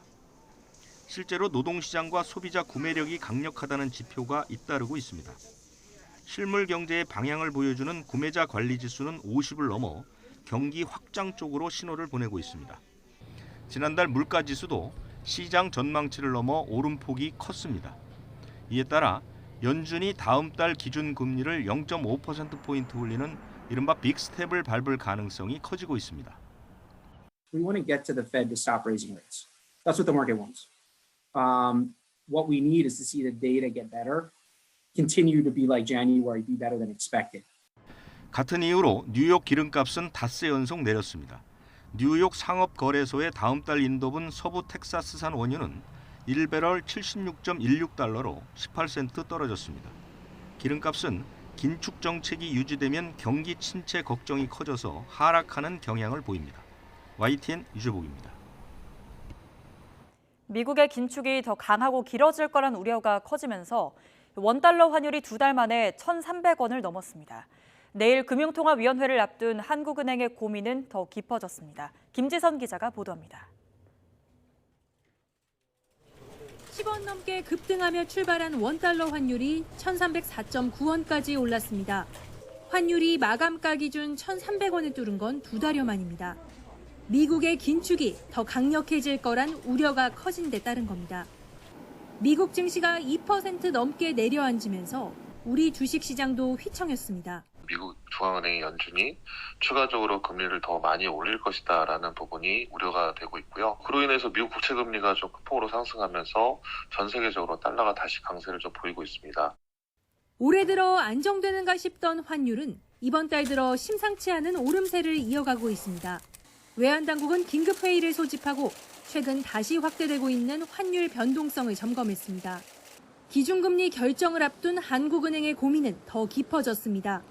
실제로 노동시장과 소비자 구매력이 강력하다는 지표가 잇따르고 있습니다. 실물 경제의 방향을 보여주는 구매자 관리지수는 50을 넘어 경기 확장 쪽으로 신호를 보내고 있습니다. 지난달 물가지수도 시장 전망치를 넘어 오름폭이 컸습니다. 이에 따라 연준이 다음 달 기준 금리를 0.5%포인트 올리는 이른바 빅스텝을 밟을 가능성이 커지고 있습니다. We want to get to the Fed to stop raising rates. That's what the market wants. What we need is to see the data get better, continue to be like January, be better than expected. 같은 이유로 뉴욕 기름값은 닷새 연속 내렸습니다. 뉴욕 상업거래소의 다음 달 인도분 서부 텍사스산 원유는 1배럴 76.16달러로 18센트 떨어졌습니다. 기름값은 긴축 정책이 유지되면 경기 침체 걱정이 커져서 하락하는 경향을 보입니다. YTN 유주복입니다. 미국의 긴축이 더 강하고 길어질 거란 우려가 커지면서 원달러 환율이 2달 만에 1,300원을 넘었습니다. 내일 금융통화위원회를 앞둔 한국은행의 고민은 더 깊어졌습니다. 김지선 기자가 보도합니다. 10원 넘게 급등하며 출발한 원달러 환율이 1,304.9원까지 올랐습니다. 환율이 마감가 기준 1,300원을 뚫은 건 2달여 만입니다. 미국의 긴축이 더 강력해질 거란 우려가 커진 데 따른 겁니다. 미국 증시가 2% 넘게 내려앉으면서 우리 주식시장도 휘청였습니다. 미국 중앙은행 연준이 추가적으로 금리를 더 많이 올릴 것이다라는 부분이 우려가 되고 있고요. 그로 인해서 미국 국채 금리가 좀 큰 폭으로 상승하면서 전 세계적으로 달러가 다시 강세를 좀 보이고 있습니다. 올해 들어 안정되는가 싶던 환율은 이번 달 들어 심상치 않은 오름세를 이어가고 있습니다. 외환당국은 긴급회의를 소집하고 최근 다시 확대되고 있는 환율 변동성을 점검했습니다. 기준금리 결정을 앞둔 한국은행의 고민은 더 깊어졌습니다.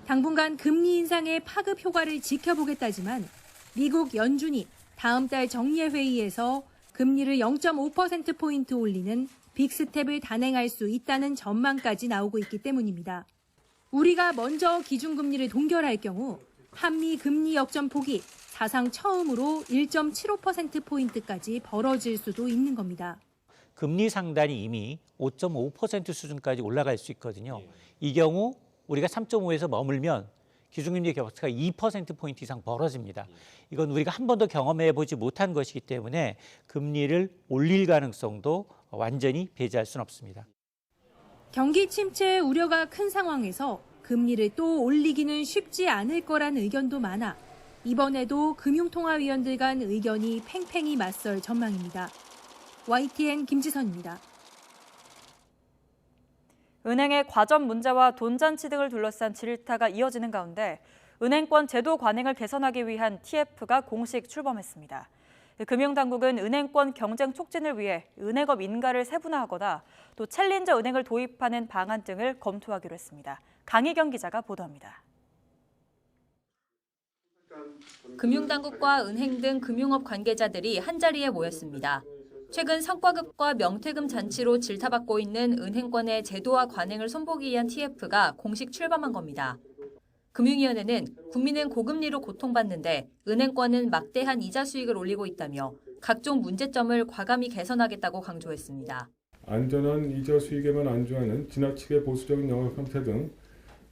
당분간 금리 인상의 파급 효과를 지켜보겠다지만 미국 연준이 다음 달 정례 회의에서 금리를 0.5%포인트 올리는 빅스텝을 단행할 수 있다는 전망까지 나오고 있기 때문입니다. 우리가 먼저 기준금리를 동결할 경우 한미 금리 역전폭이 사상 처음으로 1.75%포인트까지 벌어질 수도 있는 겁니다. 금리 상단이 이미 5.5% 수준까지 올라갈 수 있거든요. 이 경우 우리가 3.5에서 머물면 기준금리 격차가 2%포인트 이상 벌어집니다. 이건 우리가 한 번도 경험해보지 못한 것이기 때문에 금리를 올릴 가능성도 완전히 배제할 수는 없습니다. 경기 침체 우려가 큰 상황에서 금리를 또 올리기는 쉽지 않을 거란 의견도 많아 이번에도 금융통화위원들 간 의견이 팽팽히 맞설 전망입니다. YTN 김지선입니다. 은행의 과점 문제와 돈잔치 등을 둘러싼 질타가 이어지는 가운데 은행권 제도 관행을 개선하기 위한 TF가 공식 출범했습니다. 금융당국은 은행권 경쟁 촉진을 위해 은행업 인가를 세분화하거나 또 챌린저 은행을 도입하는 방안 등을 검토하기로 했습니다. 강희경 기자가 보도합니다. 금융당국과 은행 등 금융업 관계자들이 한자리에 모였습니다. 최근 성과급과 명퇴금 잔치로 질타받고 있는 은행권의 제도와 관행을 손보기 위한 TF가 공식 출범한 겁니다. 금융위원회는 국민은 고금리로 고통받는데 은행권은 막대한 이자 수익을 올리고 있다며 각종 문제점을 과감히 개선하겠다고 강조했습니다. 안전한 이자 수익에만 안주하는 지나치게 보수적인 영업 형태 등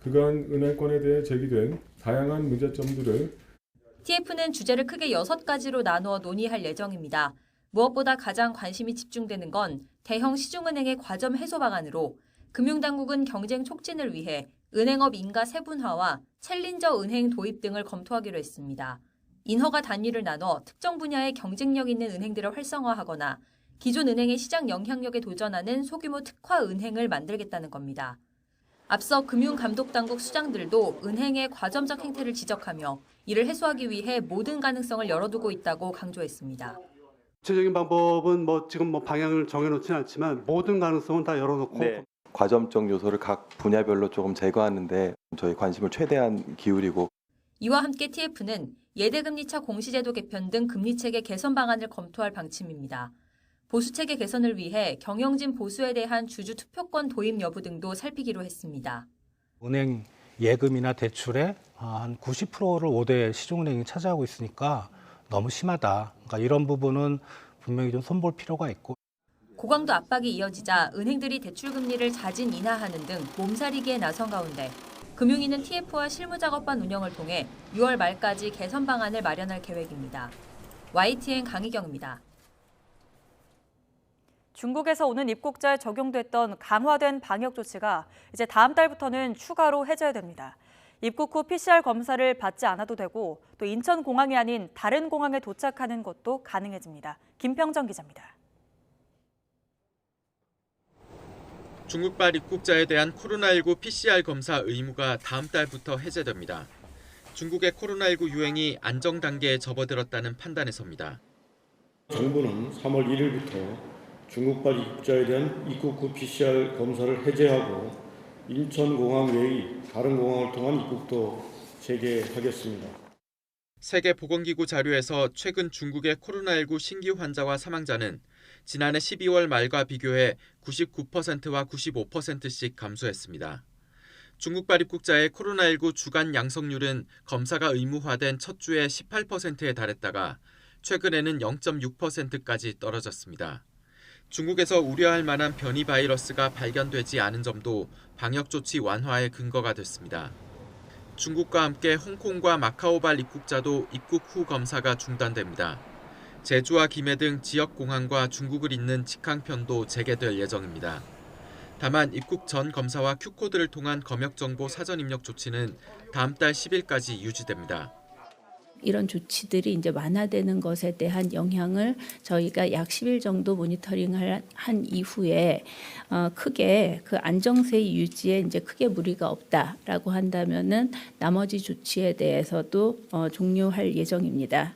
그간 은행권에 대해 제기된 다양한 문제점들을 TF는 주제를 크게 6가지로 나누어 논의할 예정입니다. 무엇보다 가장 관심이 집중되는 건 대형 시중은행의 과점 해소 방안으로 금융당국은 경쟁 촉진을 위해 은행업 인가 세분화와 챌린저 은행 도입 등을 검토하기로 했습니다. 인허가 단위를 나눠 특정 분야의 경쟁력 있는 은행들을 활성화하거나 기존 은행의 시장 영향력에 도전하는 소규모 특화 은행을 만들겠다는 겁니다. 앞서 금융감독당국 수장들도 은행의 과점적 행태를 지적하며 이를 해소하기 위해 모든 가능성을 열어두고 있다고 강조했습니다. 구체적인 방법은 지금 방향을 정해놓지는 않지만 모든 가능성은 다 열어놓고 과점적 요소를 각 분야별로 조금 제거하는데 저희 관심을 최대한 기울이고 이와 함께 TF는 예대금리차 공시제도 개편 등 금리체계 개선 방안을 검토할 방침입니다. 보수체계 개선을 위해 경영진 보수에 대한 주주 투표권 도입 여부 등도 살피기로 했습니다. 은행 예금이나 대출의 한 90%를 5대 시중은행이 차지하고 있으니까 너무 심하다. 그러니까 이런 부분은 분명히 좀 손볼 필요가 있고. 고강도 압박이 이어지자 은행들이 대출 금리를 자진 인하하는 등 몸살이기에 나선 가운데 금융위는 TF와 실무작업반 운영을 통해 6월 말까지 개선 방안을 마련할 계획입니다. YTN 강희경입니다. 중국에서 오는 입국자에 적용됐던 강화된 방역 조치가 이제 다음 달부터는 추가로 해제됩니다. 입국 후 PCR 검사를 받지 않아도 되고 또 인천공항이 아닌 다른 공항에 도착하는 것도 가능해집니다. 김평정 기자입니다. 중국발 입국자에 대한 코로나19 PCR 검사 의무가 다음 달부터 해제됩니다. 중국의 코로나19 유행이 안정 단계에 접어들었다는 판단에서입니다. 정부는 3월 1일부터 중국발 입국자에 대한 입국 후 PCR 검사를 해제하고 인천공항 외의 다른 공항을 통한 입국도 재개하겠습니다. 세계보건기구 자료에서 최근 중국의 코로나19 신규 환자와 사망자는 지난해 12월 말과 비교해 99%와 95%씩 감소했습니다. 중국발 입국자의 코로나19 주간 양성률은 검사가 의무화된 첫 주에 18%에 달했다가 최근에는 0.6%까지 떨어졌습니다. 중국에서 우려할 만한 변이 바이러스가 발견되지 않은 점도 방역 조치 완화의 근거가 됐습니다. 중국과 함께 홍콩과 마카오발 입국자도 입국 후 검사가 중단됩니다. 제주와 김해 등 지역 공항과 중국을 잇는 직항편도 재개될 예정입니다. 다만 입국 전 검사와 Q코드를 통한 검역정보 사전 입력 조치는 다음 달 10일까지 유지됩니다. 이런 조치들이 이제 완화되는 것에 대한 영향을 저희가 약 10일 정도 모니터링을 한 이후에 크게 그 안정세 유지에 이제 크게 무리가 없다라고 한다면은 나머지 조치에 대해서도 종료할 예정입니다.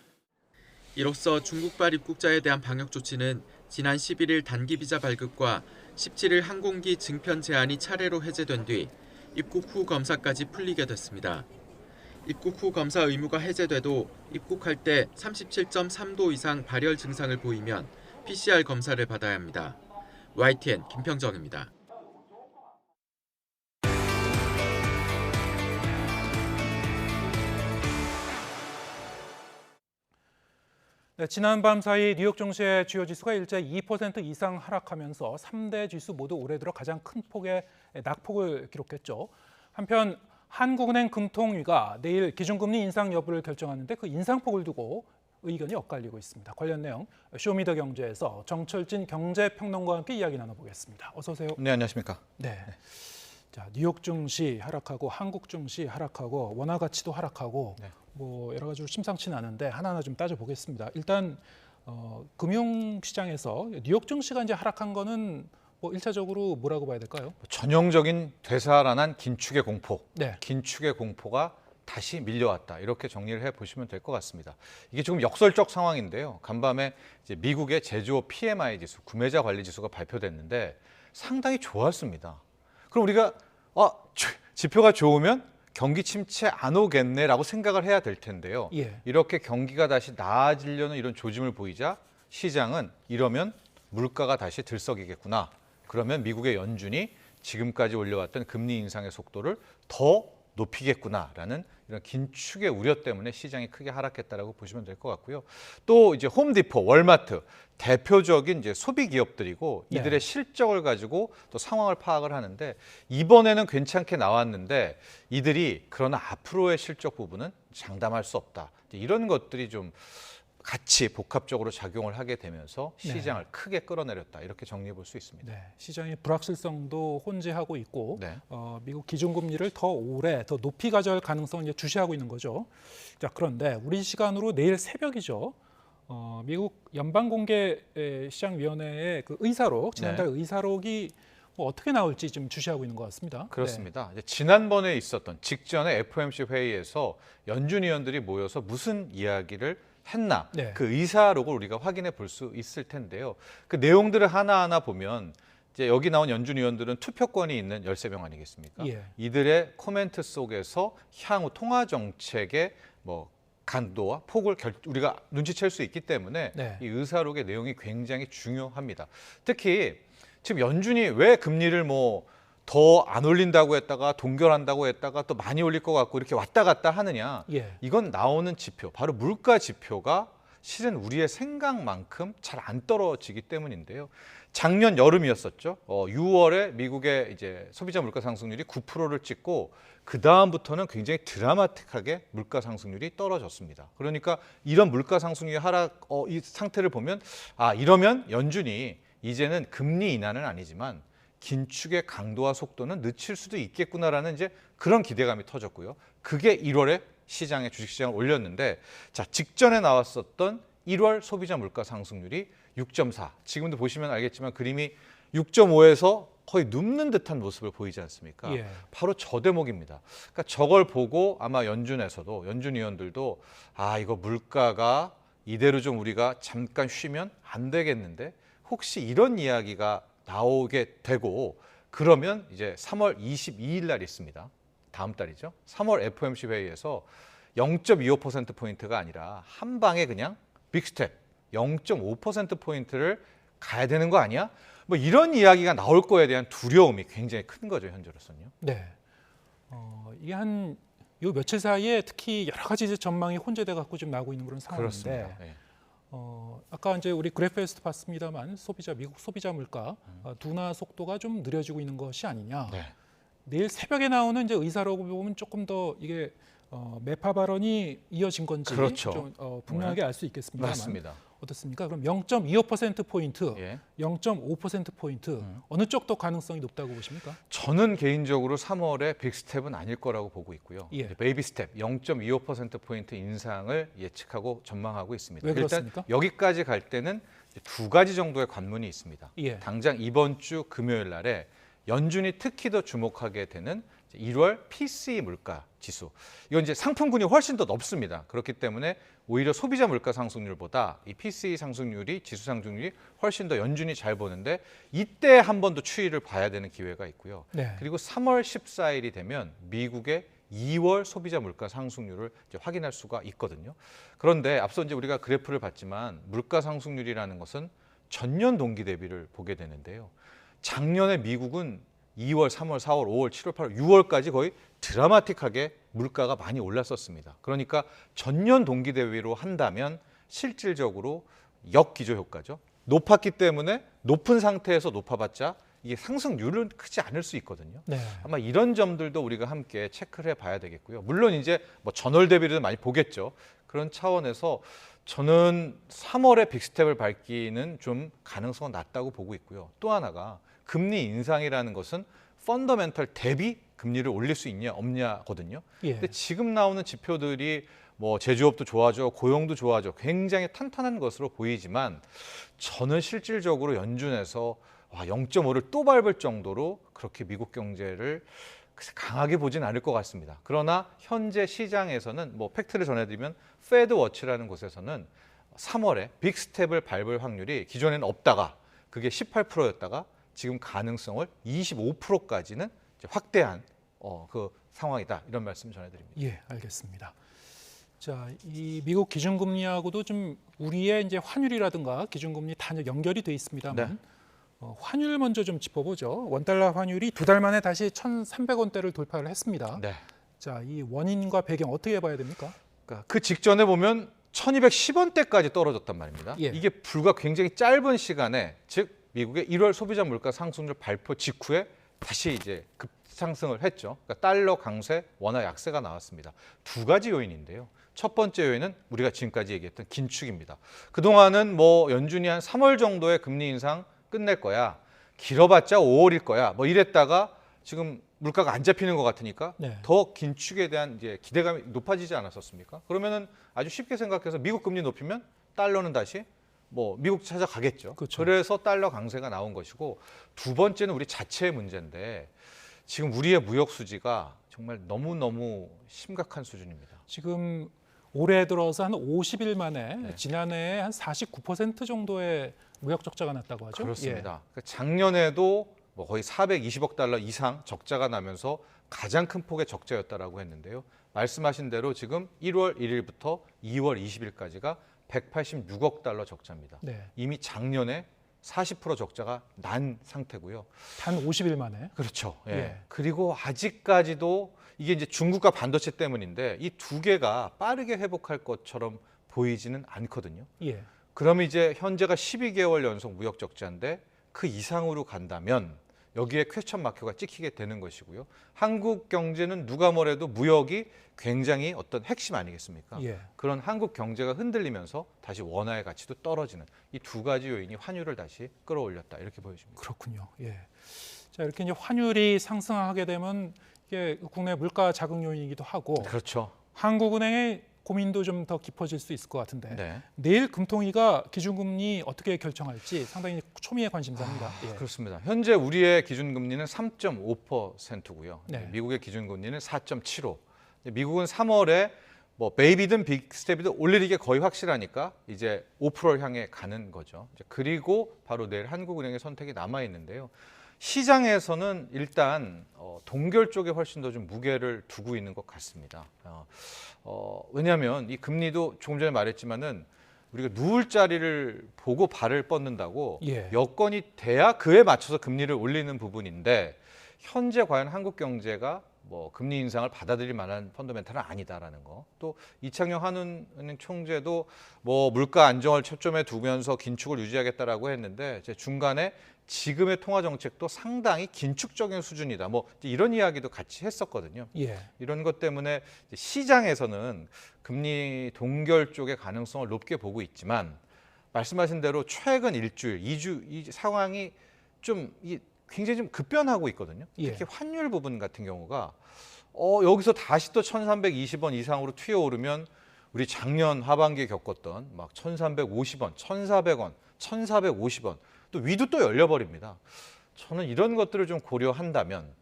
이로써 중국발 입국자에 대한 방역 조치는 지난 11일 단기 비자 발급과 17일 항공기 증편 제한이 차례로 해제된 뒤 입국 후 검사까지 풀리게 됐습니다. 입국 후 검사 의무가 해제돼도 입국할 때 37.3도 이상 발열 증상을 보이면 PCR 검사를 받아야 합니다. YTN 김평정입니다. 네, 지난 밤 사이 뉴욕 증시의 주요 지수가 일제 2% 이상 하락하면서 3대 지수 모두 올해 들어 가장 큰 폭의 낙폭을 기록했죠. 한편 한국은행 금통위가 내일 기준금리 인상 여부를 결정하는데 그 인상폭을 두고 의견이 엇갈리고 있습니다. 관련 내용 쇼미더경제에서 정철진 경제평론가와 함께 이야기 나눠보겠습니다. 어서 오세요. 네, 안녕하십니까. 네. 자, 뉴욕 증시 하락하고 한국 증시 하락하고 원화 가치도 하락하고 뭐 여러 가지로 심상치는 않은데 하나하나 좀 따져보겠습니다. 일단 금융시장에서 뉴욕 증시가 이제 하락한 거는 뭐 1차적으로 뭐라고 봐야 될까요? 전형적인 되살아난 긴축의 공포, 네. 긴축의 공포가 다시 밀려왔다. 이렇게 정리를 해보시면 될 것 같습니다. 이게 조금 역설적 상황인데요. 간밤에 이제 미국의 제조업 PMI 지수, 구매자 관리 지수가 발표됐는데 상당히 좋았습니다. 그럼 우리가 지표가 좋으면 경기 침체 안 오겠네라고 생각을 해야 될 텐데요. 예. 이렇게 경기가 다시 나아지려는 이런 조짐을 보이자 시장은 이러면 물가가 다시 들썩이겠구나. 그러면 미국의 연준이 지금까지 올려왔던 금리 인상의 속도를 더 높이겠구나라는 이런 긴축의 우려 때문에 시장이 크게 하락했다라고 보시면 될 것 같고요. 또 이제 홈디포, 월마트 대표적인 이제 소비 기업들이고 이들의 실적을 가지고 또 상황을 파악을 하는데 이번에는 괜찮게 나왔는데 이들이 그러나 앞으로의 실적 부분은 장담할 수 없다. 이런 것들이 좀 같이 복합적으로 작용을 하게 되면서 시장을 크게 끌어내렸다. 이렇게 정리해 볼 수 있습니다. 네, 시장의 불확실성도 혼재하고 있고 네. 미국 기준금리를 더 오래 더 높이 가져갈 가능성을 이제 주시하고 있는 거죠. 자, 그런데 우리 시간으로 내일 새벽이죠. 미국 연방공개시장위원회의 그 의사록, 지난달 의사록이 뭐 어떻게 나올지 좀 주시하고 있는 것 같습니다. 그렇습니다. 이제 지난번에 있었던 직전에 FOMC 회의에서 연준 위원들이 모여서 무슨 이야기를 했나 그 의사록을 우리가 확인해 볼 수 있을 텐데요. 그 내용들을 하나하나 보면 이제 여기 나온 연준 위원들은 투표권이 있는 13명 아니겠습니까? 예. 이들의 코멘트 속에서 향후 통화 정책의 뭐 간도와 폭을 우리가 눈치챌 수 있기 때문에 이 의사록의 내용이 굉장히 중요합니다. 특히 지금 연준이 왜 금리를 뭐 더 안 올린다고 했다가 동결한다고 했다가 또 많이 올릴 것 같고 이렇게 왔다 갔다 하느냐. 이건 나오는 지표, 바로 물가 지표가 실은 우리의 생각만큼 잘 안 떨어지기 때문인데요. 작년 여름이었었죠. 6월에 미국의 이제 소비자 물가 상승률이 9%를 찍고 그 다음부터는 굉장히 드라마틱하게 물가 상승률이 떨어졌습니다. 그러니까 이런 물가 상승률의 하락 이 상태를 보면 이러면 연준이 이제는 금리 인하는 아니지만 긴축의 강도와 속도는 늦출 수도 있겠구나라는 이제 그런 기대감이 터졌고요. 그게 1월에 시장의 주식시장을 올렸는데 자, 직전에 나왔었던 1월 소비자 물가 상승률이 6.4. 지금도 보시면 알겠지만 그림이 6.5에서 거의 눕는 듯한 모습을 보이지 않습니까? 예. 바로 저 대목입니다. 그러니까 저걸 보고 아마 연준 위원들도 아, 이거 물가가 이대로 좀 우리가 잠깐 쉬면 안 되겠는데 혹시 이런 이야기가 나오게 되고 그러면 이제 3월 22일 날 있습니다. 다음 달이죠. 3월 FOMC 회의에서 0.25%포인트가 아니라 한 방에 그냥 빅스텝 0.5%포인트를 가야 되는 거 아니야? 뭐 이런 이야기가 나올 거에 대한 두려움이 굉장히 큰 거죠, 현재로서는요. 네. 이게 한 요 며칠 사이에 특히 여러 가지 이제 전망이 혼재돼 갖고 좀 나오고 있는 그런 상황인데 그렇습니다. 네. 아까 이제 우리 그래프에서도 봤습니다만 미국 소비자 물가 둔화 속도가 좀 느려지고 있는 것이 아니냐. 네. 내일 새벽에 나오는 이제 의사록을 보면 조금 더 이게 매파 발언이 이어진 건지 그렇죠. 좀 분명하게 알 수 있겠습니다만 맞습니다. 어떻습니까? 그럼 0.25%포인트, 예. 0.5%포인트 어느 쪽 더 가능성이 높다고 보십니까? 저는 개인적으로 3월에 빅스텝은 아닐 거라고 보고 있고요. 예. 베이비 스텝 0.25%포인트 인상을 예측하고 전망하고 있습니다. 왜 일단 그렇습니까? 여기까지 갈 때는 두 가지 정도의 관문이 있습니다. 예. 당장 이번 주 금요일 날에 연준이 특히 더 주목하게 되는 1월 PCE 물가 지수. 이건 이제 상품군이 훨씬 더 높습니다. 그렇기 때문에 오히려 소비자 물가 상승률보다 이 PCE 상승률이 지수 상승률이 훨씬 더 연준이 잘 보는데 이때 한 번 더 추이를 봐야 되는 기회가 있고요. 네. 그리고 3월 14일이 되면 미국의 2월 소비자 물가 상승률을 이제 확인할 수가 있거든요. 그런데 앞서 이제 우리가 그래프를 봤지만 물가 상승률이라는 것은 전년 동기 대비를 보게 되는데요. 작년에 미국은 2월, 3월, 4월, 5월, 7월, 8월, 6월까지 거의 드라마틱하게 물가가 많이 올랐었습니다. 그러니까 전년 동기 대비로 한다면 실질적으로 역기조 효과죠. 높았기 때문에 높은 상태에서 높아봤자 이게 상승률은 크지 않을 수 있거든요. 네. 아마 이런 점들도 우리가 함께 체크를 해봐야 되겠고요. 물론 이제 뭐 전월 대비를 많이 보겠죠. 그런 차원에서 저는 3월에 빅스텝을 밟기는 좀 가능성은 낮다고 보고 있고요. 또 하나가 금리 인상이라는 것은 펀더멘털 대비 금리를 올릴 수 있냐 없냐거든요. 예. 근데 지금 나오는 지표들이 뭐 제조업도 좋아져, 고용도 좋아져, 굉장히 탄탄한 것으로 보이지만 저는 실질적으로 연준에서 0.5를 또 밟을 정도로 그렇게 미국 경제를 강하게 보진 않을 것 같습니다. 그러나 현재 시장에서는 뭐 팩트를 전해드리면 페드 워치라는 곳에서는 3월에 빅스텝을 밟을 확률이 기존에는 없다가 그게 18%였다가 지금 가능성을 25%까지는 확대한 그 상황이다. 이런 말씀 전해드립니다. 예, 알겠습니다. 자, 이 미국 기준금리하고도 좀 우리의 이제 환율이라든가 기준금리 단연 연결이 돼 있습니다만 네. 환율 먼저 좀 짚어보죠. 원달러 환율이 두 달 만에 다시 1,300원대를 돌파를 했습니다. 네. 자, 이 원인과 배경 어떻게 봐야 됩니까? 그러니까 그 직전에 보면 1,210원대까지 떨어졌단 말입니다. 예. 이게 불과 굉장히 짧은 시간에 즉 미국의 1월 소비자 물가 상승률 발표 직후에 다시 이제 급상승을 했죠. 그러니까 달러 강세, 원화 약세가 나왔습니다. 두 가지 요인인데요. 첫 번째 요인은 우리가 지금까지 얘기했던 긴축입니다. 그동안은 뭐 연준이 한 3월 정도의 금리 인상 끝낼 거야. 길어봤자 5월일 거야. 뭐 이랬다가 지금 물가가 안 잡히는 것 같으니까 네. 더 긴축에 대한 이제 기대감이 높아지지 않았었습니까? 그러면은 아주 쉽게 생각해서 미국 금리 높이면 달러는 다시 뭐 미국 찾아가겠죠. 그렇죠. 그래서 달러 강세가 나온 것이고 두 번째는 우리 자체의 문제인데 지금 우리의 무역 수지가 정말 너무너무 심각한 수준입니다. 지금 올해 들어서 한 50일 만에 네. 지난해에 한 49% 정도의 무역 적자가 났다고 하죠. 그렇습니다. 그러니까 작년에도 뭐 거의 420억 달러 이상 적자가 나면서 가장 큰 폭의 적자였다라고 했는데요. 말씀하신 대로 지금 1월 1일부터 2월 20일까지가 186억 달러 적자입니다. 네. 이미 작년에 40% 적자가 난 상태고요. 단 50일 만에. 그렇죠. 예. 예. 그리고 아직까지도 이게 이제 중국과 반도체 때문인데 이 두 개가 빠르게 회복할 것처럼 보이지는 않거든요. 예. 그럼 이제 현재가 12개월 연속 무역 적자인데 그 이상으로 간다면 여기에 퀘스천 마크가 찍히게 되는 것이고요. 한국 경제는 누가 뭐래도 무역이 굉장히 어떤 핵심 아니겠습니까? 예. 그런 한국 경제가 흔들리면서 다시 원화의 가치도 떨어지는 이 두 가지 요인이 환율을 다시 끌어올렸다 이렇게 보여집니다. 그렇군요. 예. 자, 이렇게 이제 환율이 상승하게 되면 이게 국내 물가 자극 요인이기도 하고 그렇죠. 한국은행의 고민도 좀 더 깊어질 수 있을 것 같은데 네. 내일 금통위가 기준금리 어떻게 결정할지 상당히 초미의 관심사입니다. 예. 그렇습니다. 현재 우리의 기준금리는 3.5%고요. 네. 미국의 기준금리는 4.75. 미국은 3월에 뭐 베이비든 빅스텝이든 올리는 게 거의 확실하니까 이제 5%를 향해 가는 거죠. 그리고 바로 내일 한국은행의 선택이 남아 있는데요. 시장에서는 일단 동결 쪽에 훨씬 더 좀 무게를 두고 있는 것 같습니다. 왜냐하면 이 금리도 조금 전에 말했지만은 우리가 누울 자리를 보고 발을 뻗는다고 예. 여건이 돼야 그에 맞춰서 금리를 올리는 부분인데 현재 과연 한국 경제가 뭐 금리 인상을 받아들일 만한 펀더멘탈은 아니다라는 거. 또 이창용 한은행 총재도 뭐 물가 안정을 초점에 두면서 긴축을 유지하겠다라고 했는데 이제 중간에 지금의 통화 정책도 상당히 긴축적인 수준이다. 뭐 이런 이야기도 같이 했었거든요. 예. 이런 것 때문에 시장에서는 금리 동결 쪽의 가능성을 높게 보고 있지만 말씀하신 대로 최근 일주일, 2주 이 상황이 좀 굉장히 좀 급변하고 있거든요. 예. 특히 환율 부분 같은 경우가 여기서 다시 또 1,320원 이상으로 튀어오르면 우리 작년 하반기에 겪었던 막 1,350원, 1,400원, 1,450원 또 위도 또 열려버립니다. 저는 이런 것들을 좀 고려한다면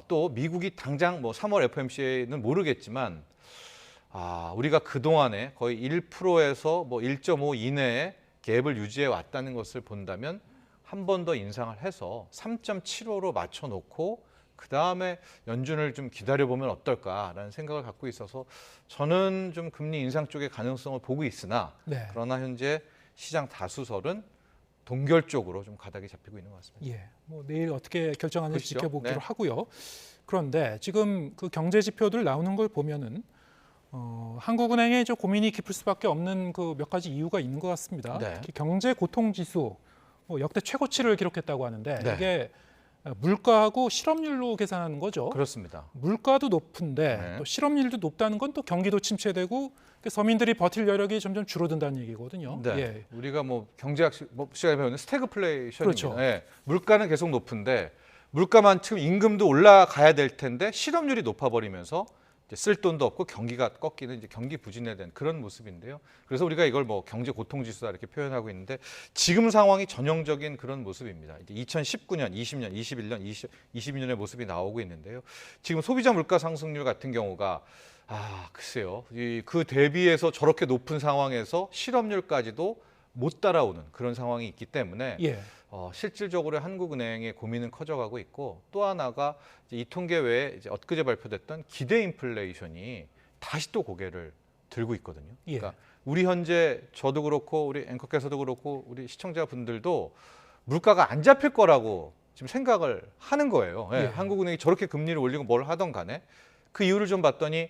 또 미국이 당장 뭐 3월 FOMC는 모르겠지만 우리가 그동안에 거의 1%에서 뭐 1.5 이내에 갭을 유지해 왔다는 것을 본다면 한 번 더 인상을 해서 3.75로 맞춰놓고 그다음에 연준을 좀 기다려보면 어떨까라는 생각을 갖고 있어서 저는 좀 금리 인상 쪽의 가능성을 보고 있으나 네. 그러나 현재 시장 다수설은 동결 쪽으로 좀 가닥이 잡히고 있는 것 같습니다. 예, 뭐 내일 어떻게 결정하는지 그렇죠. 지켜보기로 네. 하고요. 그런데 지금 그 경제 지표들 나오는 걸 보면은 한국은행의 저 고민이 깊을 수밖에 없는 그 몇 가지 이유가 있는 것 같습니다. 네. 특히 경제 고통 지수 뭐 역대 최고치를 기록했다고 하는데 네. 이게 물가하고 실업률로 계산하는 거죠. 그렇습니다. 물가도 높은데 네. 또 실업률도 높다는 건 또 경기도 침체되고 서민들이 버틸 여력이 점점 줄어든다는 얘기거든요. 네. 예. 우리가 뭐 경제학 시간에 배우는 스태그플레이션입니다. 그렇죠. 예. 물가는 계속 높은데 물가만큼 임금도 올라가야 될 텐데 실업률이 높아버리면서 이제 쓸 돈도 없고 경기가 꺾이는 이제 경기 부진에 대한 그런 모습인데요. 그래서 우리가 이걸 뭐 경제 고통 지수다 이렇게 표현하고 있는데 지금 상황이 전형적인 그런 모습입니다. 이제 2019년, 20년, 21년, 22년의 모습이 나오고 있는데요. 지금 소비자 물가 상승률 같은 경우가 글쎄요. 그 대비해서 저렇게 높은 상황에서 실업률까지도 못 따라오는 그런 상황이 있기 때문에 예. 실질적으로 한국은행의 고민은 커져가고 있고 또 하나가 이제 이 통계 외에 이제 엊그제 발표됐던 기대 인플레이션이 다시 또 고개를 들고 있거든요. 예. 그러니까 우리 현재 저도 그렇고 우리 앵커께서도 그렇고 우리 시청자분들도 물가가 안 잡힐 거라고 지금 생각을 하는 거예요. 예. 예. 한국은행이 저렇게 금리를 올리고 뭘 하던 간에 그 이유를 좀 봤더니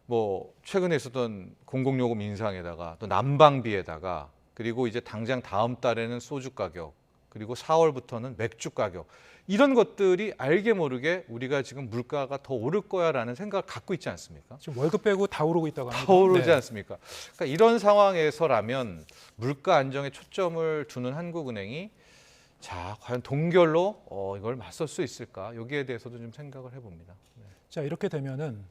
뭐 최근에 있었던 공공요금 인상에다가 또 난방비에다가 그리고 이제 당장 다음 달에는 소주 가격 그리고 4월부터는 맥주 가격 이런 것들이 알게 모르게 우리가 지금 물가가 더 오를 거야라는 생각을 갖고 있지 않습니까? 지금 월급 빼고 다 오르고 있다고 합니다. 다 오르지 네. 않습니까? 그러니까 이런 상황에서라면 물가 안정에 초점을 두는 한국은행이 자 과연 동결로 이걸 맞설 수 있을까? 여기에 대해서도 좀 생각을 해봅니다. 네. 자 이렇게 되면은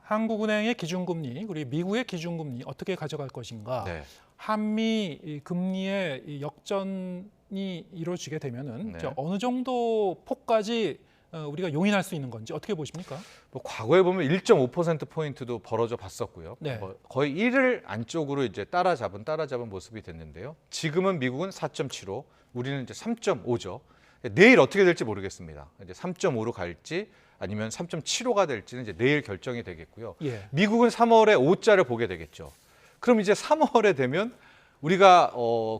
한국은행의 기준금리, 우리 미국의 기준금리 어떻게 가져갈 것인가? 네. 한미 이 금리의 이 역전이 이루어지게 되면은 네. 자, 어느 정도 폭까지 우리가 용인할 수 있는 건지 어떻게 보십니까? 뭐 과거에 보면 1.5% 포인트도 벌어져 봤었고요. 네. 거의 1을 안쪽으로 이제 따라잡은 모습이 됐는데요. 지금은 미국은 4.75, 우리는 이제 3.5죠. 내일 어떻게 될지 모르겠습니다. 이제 3.5로 갈지 아니면 3.75가 될지는 이제 내일 결정이 되겠고요. 예. 미국은 3월에 5자를 보게 되겠죠. 그럼 이제 3월에 되면 우리가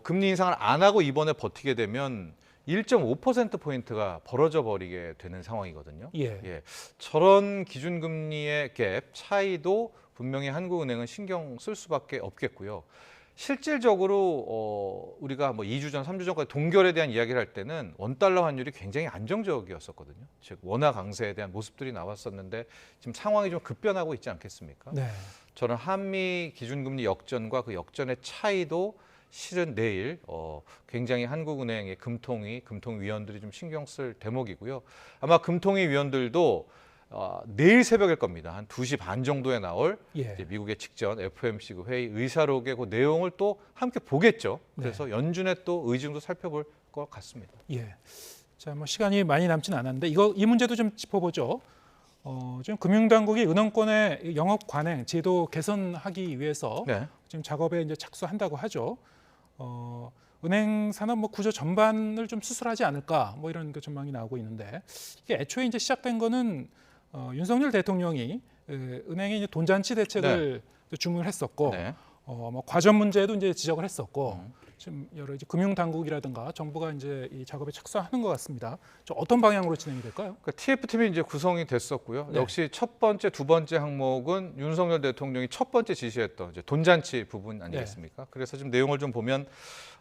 금리 인상을 안 하고 이번에 버티게 되면 1.5%포인트가 벌어져 버리게 되는 상황이거든요. 예. 저런 기준금리의 갭 차이도 분명히 한국은행은 신경 쓸 수밖에 없겠고요. 실질적으로 우리가 뭐 2주 전, 3주 전까지 동결에 대한 이야기를 할 때는 원달러 환율이 굉장히 안정적이었었거든요. 즉 원화 강세에 대한 모습들이 나왔었는데 지금 상황이 좀 급변하고 있지 않겠습니까? 네. 저는 한미 기준금리 역전과 그 역전의 차이도 실은 내일 굉장히 한국은행의 금통위원들이 좀 신경 쓸 대목이고요. 아마 금통위 위원들도 내일 새벽일 겁니다. 한 2시 반 정도에 나올 이제 미국의 직전 FOMC 회의 의사록의 그 내용을 또 함께 보겠죠. 그래서 연준의 또 의중도 살펴볼 것 같습니다. 예. 자, 뭐 시간이 많이 남진 않았는데 이 문제도 좀 짚어보죠. 지금 금융당국이 은행권의 영업 관행 제도 개선하기 위해서 지금 작업에 이제 착수한다고 하죠. 은행 산업 뭐 구조 전반을 좀 수술하지 않을까 뭐 이런 그 전망이 나오고 있는데 이게 애초에 이제 시작된 거는 윤석열 대통령이 은행의 이제 돈잔치 대책을 주문을 했었고 뭐 과점 문제도 이제 지적을 했었고 지금 여러 이제 금융 당국이라든가 정부가 이제 이 작업에 착수하는 것 같습니다. 좀 어떤 방향으로 진행이 될까요? 그러니까 TF팀이 이제 구성이 됐었고요. 역시 첫 번째, 두 번째 항목은 윤석열 대통령이 첫 번째 지시했던 이제 돈잔치 부분 아니겠습니까? 그래서 지금 내용을 좀 보면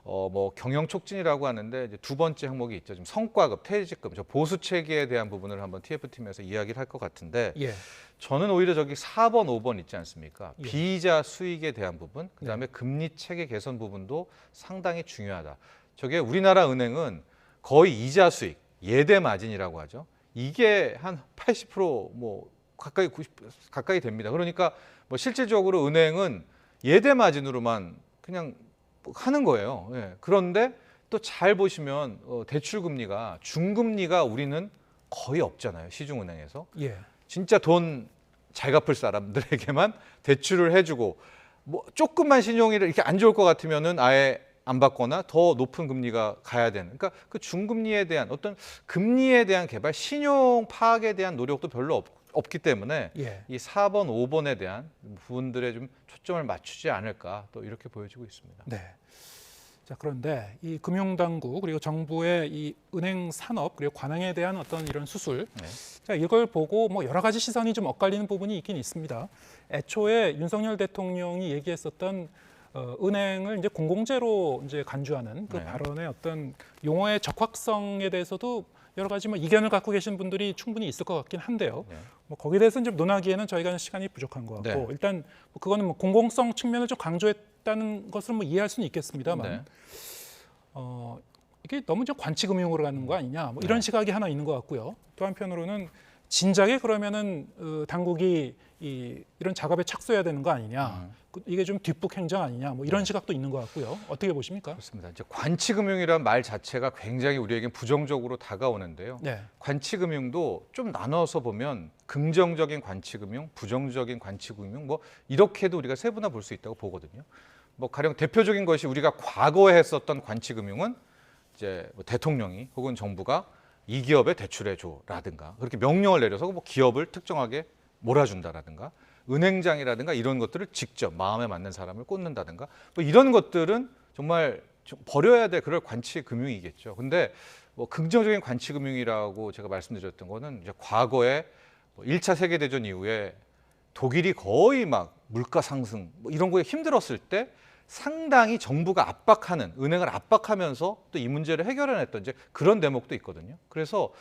뭐 경영 촉진이라고 하는데 이제 두 번째 항목이 있죠. 지금 성과급, 퇴직금, 저 보수 체계에 대한 부분을 한번 TF팀에서 이야기를 할 것 같은데 저는 오히려 저기 4번, 5번 있지 않습니까? 비이자 수익에 대한 부분, 그다음에 금리 체계 개선 부분도 상당히 중요하다. 저게 우리나라 은행은 거의 이자 수익, 예대 마진이라고 하죠. 이게 한 80% 뭐 가까이 90% 가까이 됩니다. 그러니까 뭐 실질적으로 은행은 예대 마진으로만 그냥 하는 거예요. 그런데 또 잘 보시면 대출 금리가 중금리가 우리는 거의 없잖아요. 시중은행에서. 진짜 돈 잘 갚을 사람들에게만 대출을 해주고 뭐 조금만 신용이 이렇게 안 좋을 것 같으면은 아예 안 받거나 더 높은 금리가 가야 되는. 그러니까 그 중금리에 대한 어떤 금리에 대한 개발, 신용 파악에 대한 노력도 별로 없기 때문에 이 4번, 5번에 대한 부분들에 좀 초점을 맞추지 않을까 또 이렇게 보여지고 있습니다. 네. 자, 그런데 이 금융당국 그리고 정부의 이 은행 산업 그리고 관행에 대한 어떤 이런 수술, 자, 이걸 보고 뭐 여러 가지 시선이 좀 엇갈리는 부분이 있긴 있습니다. 애초에 윤석열 대통령이 얘기했었던 은행을 이제 공공재로 이제 간주하는 그 발언의 어떤 용어의 적확성에 대해서도 여러 가지 뭐 이견을 갖고 계신 분들이 충분히 있을 것 같긴 한데요. 뭐 거기에 대해서는 좀 논하기에는 저희가 시간이 부족한 것 같고 일단 뭐 그거는 뭐 공공성 측면을 좀 강조했다는 것을 뭐 이해할 수는 있겠습니다만 이게 너무 좀 관치금융으로 가는 거 아니냐 뭐 이런 시각이 하나 있는 것 같고요. 또 한편으로는 진작에 그러면은 당국이 이런 작업에 착수해야 되는 거 아니냐. 이게 좀 뒷북 행정 아니냐. 뭐 이런 시각도 있는 것 같고요. 어떻게 보십니까? 그렇습니다. 이제 관치금융이라는 말 자체가 굉장히 우리에겐 부정적으로 다가오는데요. 관치금융도 좀 나눠서 보면 긍정적인 관치금융, 부정적인 관치금융 뭐 이렇게도 우리가 세분화 볼 수 있다고 보거든요. 뭐 가령 대표적인 것이 우리가 과거에 했었던 관치금융은 이제 뭐 대통령이 혹은 정부가 이 기업에 대출해줘라든가 그렇게 명령을 내려서 뭐 기업을 특정하게 몰아준다라든가 은행장이라든가 이런 것들을 직접 마음에 맞는 사람을 꽂는다든가 뭐 이런 것들은 정말 좀 버려야 될 그럴 관치금융이겠죠. 근데 뭐 긍정적인 관치금융이라고 제가 말씀드렸던 거는 이제 과거에 뭐 1차 세계대전 이후에 독일이 거의 막 물가 상승 뭐 이런 거에 힘들었을 때 상당히 정부가 압박하는 은행을 압박하면서 또 이 문제를 해결해냈던 이제 그런 대목도 있거든요. 그래서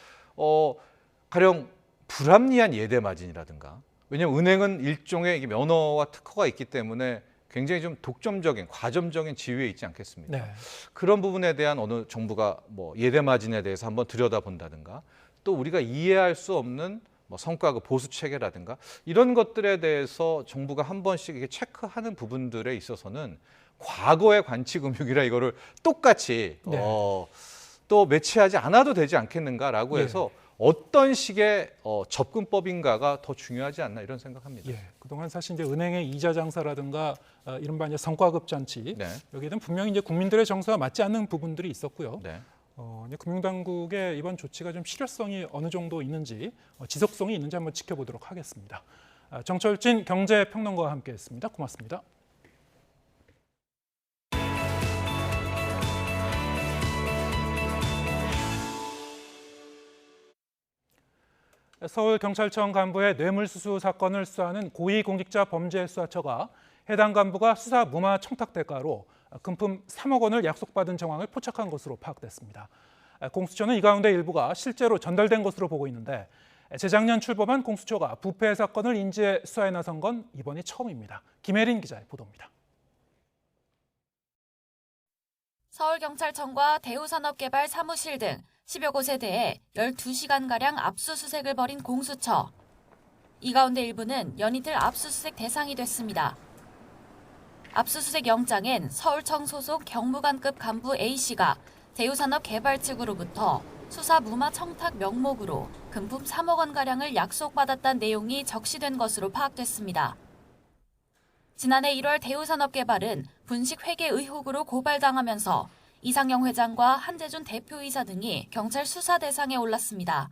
가령 불합리한 예대 마진이라든가 왜냐하면 은행은 일종의 이게 면허와 특허가 있기 때문에 굉장히 좀 독점적인 과점적인 지위에 있지 않겠습니까? 그런 부분에 대한 어느 정부가 뭐 예대 마진에 대해서 한번 들여다본다든가 또 우리가 이해할 수 없는 뭐 성과급 보수 체계라든가 이런 것들에 대해서 정부가 한 번씩 이게 체크하는 부분들에 있어서는 과거의 관치금융이라 이거를 똑같이 또 매치하지 않아도 되지 않겠는가라고 해서 어떤 식의 접근법인가가 더 중요하지 않나 이런 생각합니다. 그동안 사실 이제 은행의 이자 장사라든가 이른바 이제 성과급 잔치 여기에는 분명히 이제 국민들의 정서와 맞지 않는 부분들이 있었고요. 이제 금융당국의 이번 조치가 좀 실효성이 어느 정도 있는지 지속성이 있는지 한번 지켜보도록 하겠습니다. 정철진 경제평론가와 함께했습니다. 고맙습니다. 서울경찰청 간부의 뇌물수수 사건을 수사하는 고위공직자범죄수사처가 해당 간부가 수사 무마 청탁 대가로 금품 3억 원을 약속받은 정황을 포착한 것으로 파악됐습니다. 공수처는 이 가운데 일부가 실제로 전달된 것으로 보고 있는데 재작년 출범한 공수처가 부패 사건을 인지해 수사에 나선 건 이번이 처음입니다. 김혜린 기자의 보도입니다. 서울경찰청과 대우산업개발사무실 등 10여 곳에 대해 12시간가량 압수수색을 벌인 공수처. 이 가운데 일부는 연이틀 압수수색 대상이 됐습니다. 압수수색 영장엔 서울청 소속 경무관급 간부 A씨가 대우산업개발 측으로부터 수사 무마 청탁 명목으로 금품 3억 원가량을 약속받았다는 내용이 적시된 것으로 파악됐습니다. 지난해 1월 대우산업개발은 분식회계 의혹으로 고발당하면서 이상영 회장과 한재준 대표이사 등이 경찰 수사 대상에 올랐습니다.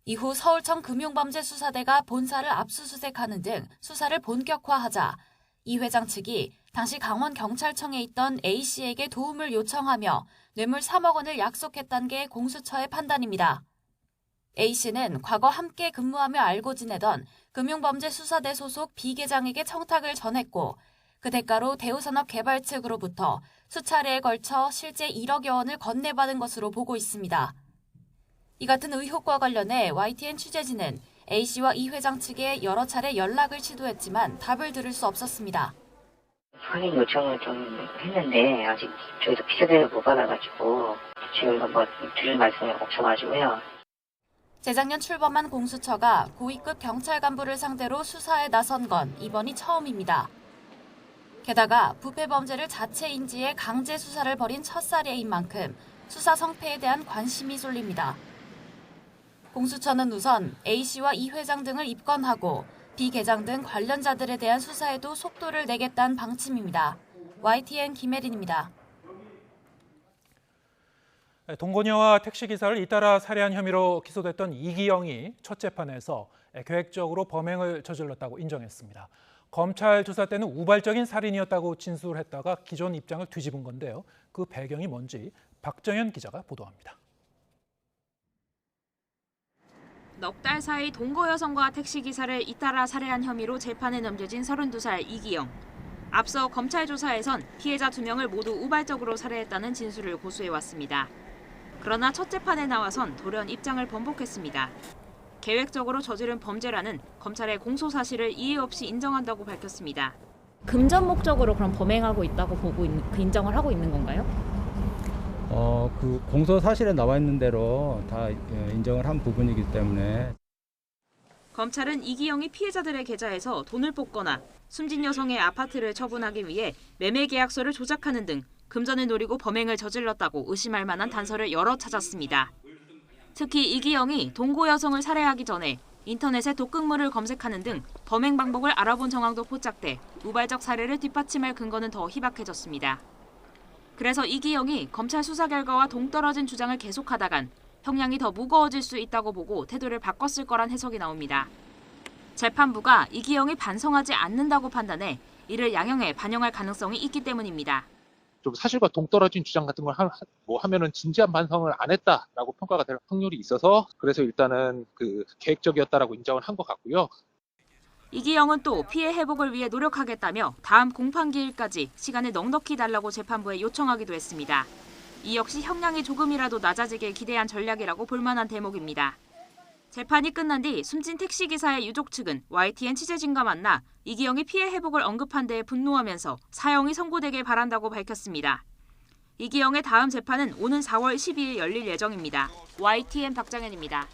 이후 서울청 금융범죄수사대가 본사를 압수수색하는 등 수사를 본격화하자 이 회장 측이 당시 강원경찰청에 있던 A씨에게 도움을 요청하며 뇌물 3억 원을 약속했다는 게 공수처의 판단입니다. A씨는 과거 함께 근무하며 알고 지내던 금융범죄수사대 소속 B 계장에게 청탁을 전했고 그 대가로 대우산업개발 측으로부터 수차례에 걸쳐 실제 1억여 원을 건네받은 것으로 보고 있습니다. 이 같은 의혹과 관련해 YTN 취재진은 A씨와 이 회장 측에 여러 차례 연락을 시도했지만 답을 들을 수 없었습니다. 확인 요청을 좀 했는데 아직 저희도 피드백을 못 받아가지고 지금 뭐 드릴 말씀이 없어가지고요. 재작년 출범한 공수처가 고위급 경찰 간부를 상대로 수사에 나선 건 이번이 처음입니다. 게다가 부패 범죄를 자체 인지해 강제 수사를 벌인 첫 사례인 만큼 수사 성패에 대한 관심이 쏠립니다. 공수처는 우선 A씨와 이 회장 등을 입건하고 B 계장 등 관련자들에 대한 수사에도 속도를 내겠다는 방침입니다. YTN 김혜린입니다. 동거녀와 택시기사를 잇따라 살해한 혐의로 기소됐던 이기영이 첫 재판에서 계획적으로 범행을 저질렀다고 인정했습니다. 검찰 조사 때는 우발적인 살인이었다고 진술했다가 기존 입장을 뒤집은 건데요. 그 배경이 뭔지 박정현 기자가 보도합니다. 넉 달 사이 동거 여성과 택시기사를 잇따라 살해한 혐의로 재판에 넘겨진 32살 이기영. 앞서 검찰 조사에선 피해자 2명을 모두 우발적으로 살해했다는 진술을 고수해왔습니다. 그러나 첫 재판에 나와선 돌연 입장을 번복했습니다. 계획적으로 저지른 범죄라는 검찰의 공소 사실을 이해 없이 인정한다고 밝혔습니다. 금전 목적으로 그럼 범행하고 있다고 보고 인정을 하고 있는 건가요? 그 공소 사실에 나와 있는 대로 다 인정을 한 부분이기 때문에. 검찰은 이기영이 피해자들의 계좌에서 돈을 뽑거나 숨진 여성의 아파트를 처분하기 위해 매매 계약서를 조작하는 등 금전을 노리고 범행을 저질렀다고 의심할 만한 단서를 여러 찾았습니다. 특히 이기영이 동거 여성을 살해하기 전에 인터넷에 독극물을 검색하는 등 범행 방법을 알아본 정황도 포착돼 우발적 살해를 뒷받침할 근거는 더 희박해졌습니다. 그래서 이기영이 검찰 수사 결과와 동떨어진 주장을 계속하다간 형량이 더 무거워질 수 있다고 보고 태도를 바꿨을 거란 해석이 나옵니다. 재판부가 이기영이 반성하지 않는다고 판단해 이를 양형에 반영할 가능성이 있기 때문입니다. 좀 사실과 동떨어진 주장 같은 걸 하면은 진지한 반성을 안 했다라고 평가가 될 확률이 있어서 그래서 일단은 그 계획적이었다라고 인정을 한 것 같고요. 이기영은 또 피해 회복을 위해 노력하겠다며 다음 공판기일까지 시간을 넉넉히 달라고 재판부에 요청하기도 했습니다. 이 역시 형량이 조금이라도 낮아지길 기대한 전략이라고 볼만한 대목입니다. 재판이 끝난 뒤 숨진 택시기사의 유족 측은 YTN 취재진과 만나 이기영이 피해 회복을 언급한 데에 분노하면서 사형이 선고되길 바란다고 밝혔습니다. 이기영의 다음 재판은 오는 4월 12일 열릴 예정입니다. YTN 박정현입니다.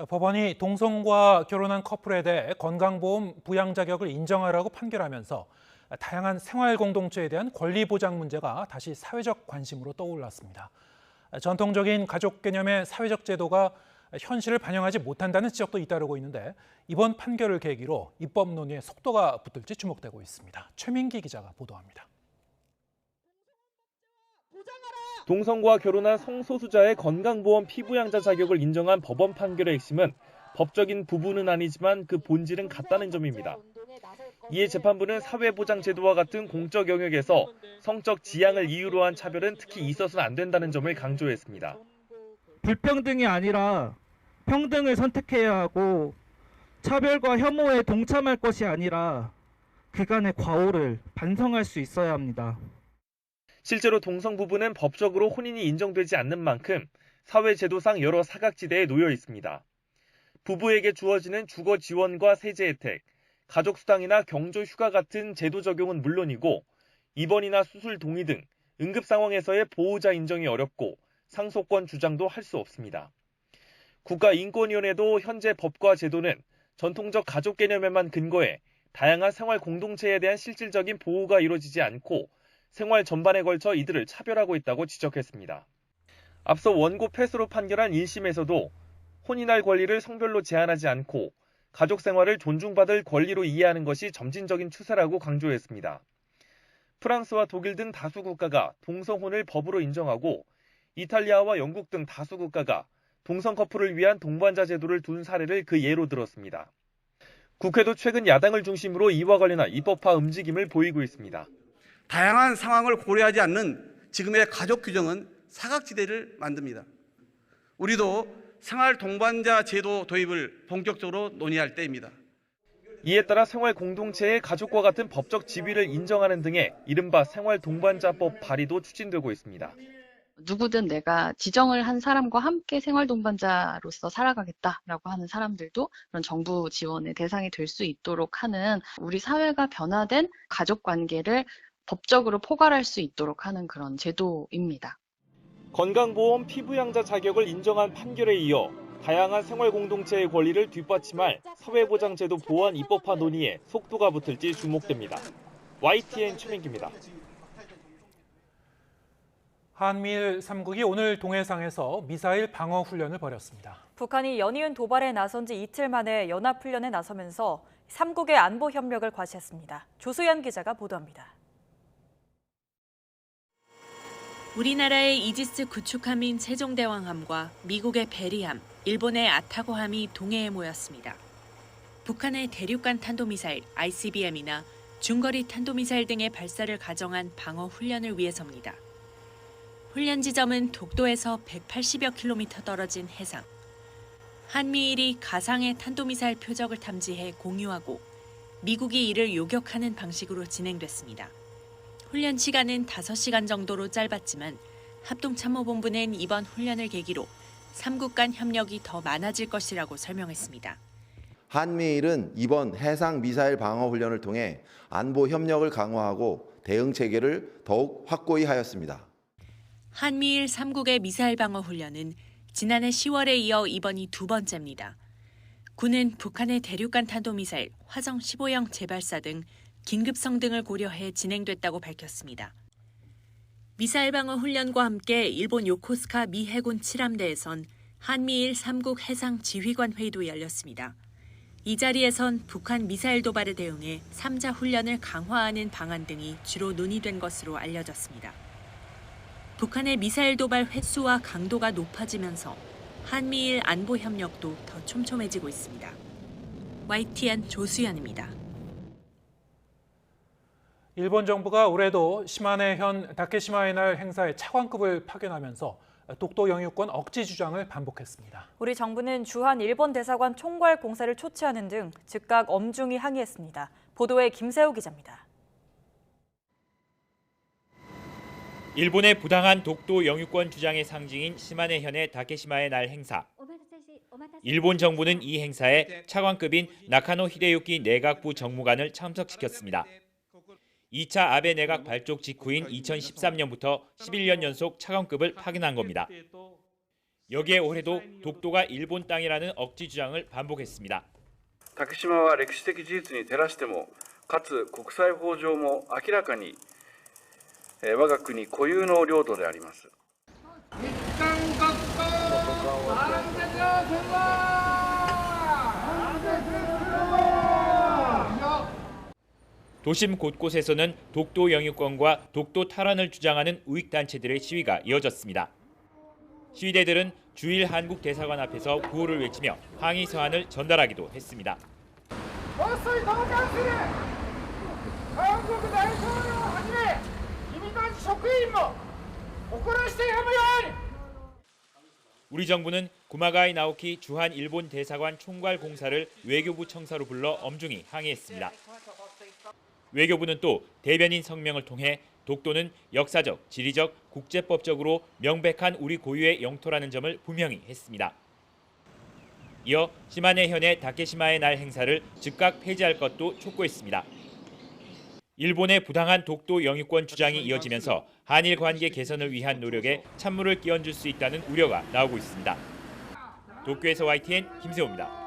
법원이 동성과 결혼한 커플에 대해 건강보험 부양 자격을 인정하라고 판결하면서 다양한 생활 공동체에 대한 권리 보장 문제가 다시 사회적 관심으로 떠올랐습니다. 전통적인 가족 개념의 사회적 제도가 현실을 반영하지 못한다는 지적도 잇따르고 있는데 이번 판결을 계기로 입법 논의에 속도가 붙을지 주목되고 있습니다. 최민기 기자가 보도합니다. 동성과 결혼한 성소수자의 건강보험 피부양자 자격을 인정한 법원 판결의 핵심은 법적인 부분은 아니지만 그 본질은 같다는 점입니다. 이에 재판부는 사회보장 제도와 같은 공적 영역에서 성적 지향을 이유로 한 차별은 특히 있어서는 안 된다는 점을 강조했습니다. 불평등이 아니라 평등을 선택해야 하고 차별과 혐오에 동참할 것이 아니라 그간의 과오를 반성할 수 있어야 합니다. 실제로 동성 부부는 법적으로 혼인이 인정되지 않는 만큼 사회제도상 여러 사각지대에 놓여 있습니다. 부부에게 주어지는 주거 지원과 세제 혜택, 가족수당이나 경조휴가 같은 제도 적용은 물론이고 입원이나 수술 동의 등 응급 상황에서의 보호자 인정이 어렵고 상속권 주장도 할 수 없습니다. 국가인권위원회도 현재 법과 제도는 전통적 가족 개념에만 근거해 다양한 생활 공동체에 대한 실질적인 보호가 이루어지지 않고 생활 전반에 걸쳐 이들을 차별하고 있다고 지적했습니다. 앞서 원고 패소로 판결한 1심에서도 혼인할 권리를 성별로 제한하지 않고 가족 생활을 존중받을 권리로 이해하는 것이 점진적인 추세라고 강조했습니다. 프랑스와 독일 등 다수 국가가 동성혼을 법으로 인정하고 이탈리아와 영국 등 다수 국가가 동성 커플을 위한 동반자 제도를 둔 사례를 그 예로 들었습니다. 국회도 최근 야당을 중심으로 이와 관련한 입법화 움직임을 보이고 있습니다. 다양한 상황을 고려하지 않는 지금의 가족 규정은 사각지대를 만듭니다. 우리도 생활 동반자 제도 도입을 본격적으로 논의할 때입니다. 이에 따라 생활 공동체의 가족과 같은 법적 지위를 인정하는 등의 이른바 생활 동반자법 발의도 추진되고 있습니다. 누구든 내가 지정을 한 사람과 함께 생활 동반자로서 살아가겠다라고 하는 사람들도 그런 정부 지원의 대상이 될 수 있도록 하는 우리 사회가 변화된 가족 관계를 법적으로 포괄할 수 있도록 하는 그런 제도입니다. 건강보험 피부양자 자격을 인정한 판결에 이어 다양한 생활 공동체의 권리를 뒷받침할 사회보장제도 보완 입법화 논의에 속도가 붙을지 주목됩니다. YTN 최민기입니다. 한미일 3국이 오늘 동해상에서 미사일 방어 훈련을 벌였습니다. 북한이 연이은 도발에 나선 지 이틀 만에 연합훈련에 나서면서 3국의 안보 협력을 과시했습니다. 조수연 기자가 보도합니다. 우리나라의 이지스 구축함인 세종대왕함과 미국의 베리함, 일본의 아타고함이 동해에 모였습니다. 북한의 대륙간 탄도미사일 ICBM이나 중거리 탄도미사일 등의 발사를 가정한 방어 훈련을 위해서입니다. 훈련 지점은 독도에서 180여 킬로미터 떨어진 해상. 한미일이 가상의 탄도미사일 표적을 탐지해 공유하고 미국이 이를 요격하는 방식으로 진행됐습니다. 훈련 시간은 5시간 정도로 짧았지만 합동참모본부는 이번 훈련을 계기로 3국 간 협력이 더 많아질 것이라고 설명했습니다. 한미일은 이번 해상 미사일 방어 훈련을 통해 안보 협력을 강화하고 대응 체계를 더욱 확고히 하였습니다. 한미일 3국의 미사일 방어 훈련은 지난해 10월에 이어 이번이 두 번째입니다. 군은 북한의 대륙간 탄도미사일 화성 15형 재발사 등 긴급성 등을 고려해 진행됐다고 밝혔습니다. 미사일 방어 훈련과 함께 일본 요코스카 미 해군 7함대에선 한미일 3국 해상 지휘관 회의도 열렸습니다. 이 자리에선 북한 미사일 도발에 대응해 3자 훈련을 강화하는 방안 등이 주로 논의된 것으로 알려졌습니다. 북한의 미사일 도발 횟수와 강도가 높아지면서 한미일 안보 협력도 더 촘촘해지고 있습니다. YTN 조수연입니다. 일본 정부가 올해도 시마네현 다케시마의 날 행사에 차관급을 파견하면서 독도 영유권 억지 주장을 반복했습니다. 우리 정부는 주한 일본 대사관 총괄 공사를 초치하는 등 즉각 엄중히 항의했습니다. 보도에 김세호 기자입니다. 일본의 부당한 독도 영유권 주장의 상징인 시마네현의 다케시마의 날 행사. 일본 정부는 이 행사에 차관급인 나카노 히데유키 내각부 정무관을 참석시켰습니다. 2차 아베 내각 발족 직후인 2013년부터 11년 연속 차관급을 파견한 겁니다. 여기에 올해도 독도가 일본 땅이라는 억지 주장을 반복했습니다. 다케시마와 歴史的事実に照らしてもかつ国際法上も明らかに我が国固有の領土であります。 도심 곳곳에서는 독도 영유권과 독도 탈환을 주장하는 우익단체들의 시위가 이어졌습니다. 시위대들은 주일 한국 대사관 앞에서 구호를 외치며 항의 서한을 전달하기도 했습니다. 우리 정부는 구마가이 나오키 주한 일본 대사관 총괄 공사를 외교부 청사로 불러 엄중히 항의했습니다. 외교부는 또 대변인 성명을 통해 독도는 역사적, 지리적, 국제법적으로 명백한 우리 고유의 영토라는 점을 분명히 했습니다. 이어 시마네 현의 다케시마의 날 행사를 즉각 폐지할 것도 촉구했습니다. 일본의 부당한 독도 영유권 주장이 이어지면서 한일 관계 개선을 위한 노력에 찬물을 끼얹을 수 있다는 우려가 나오고 있습니다. 도쿄에서 YTN 김세호입니다.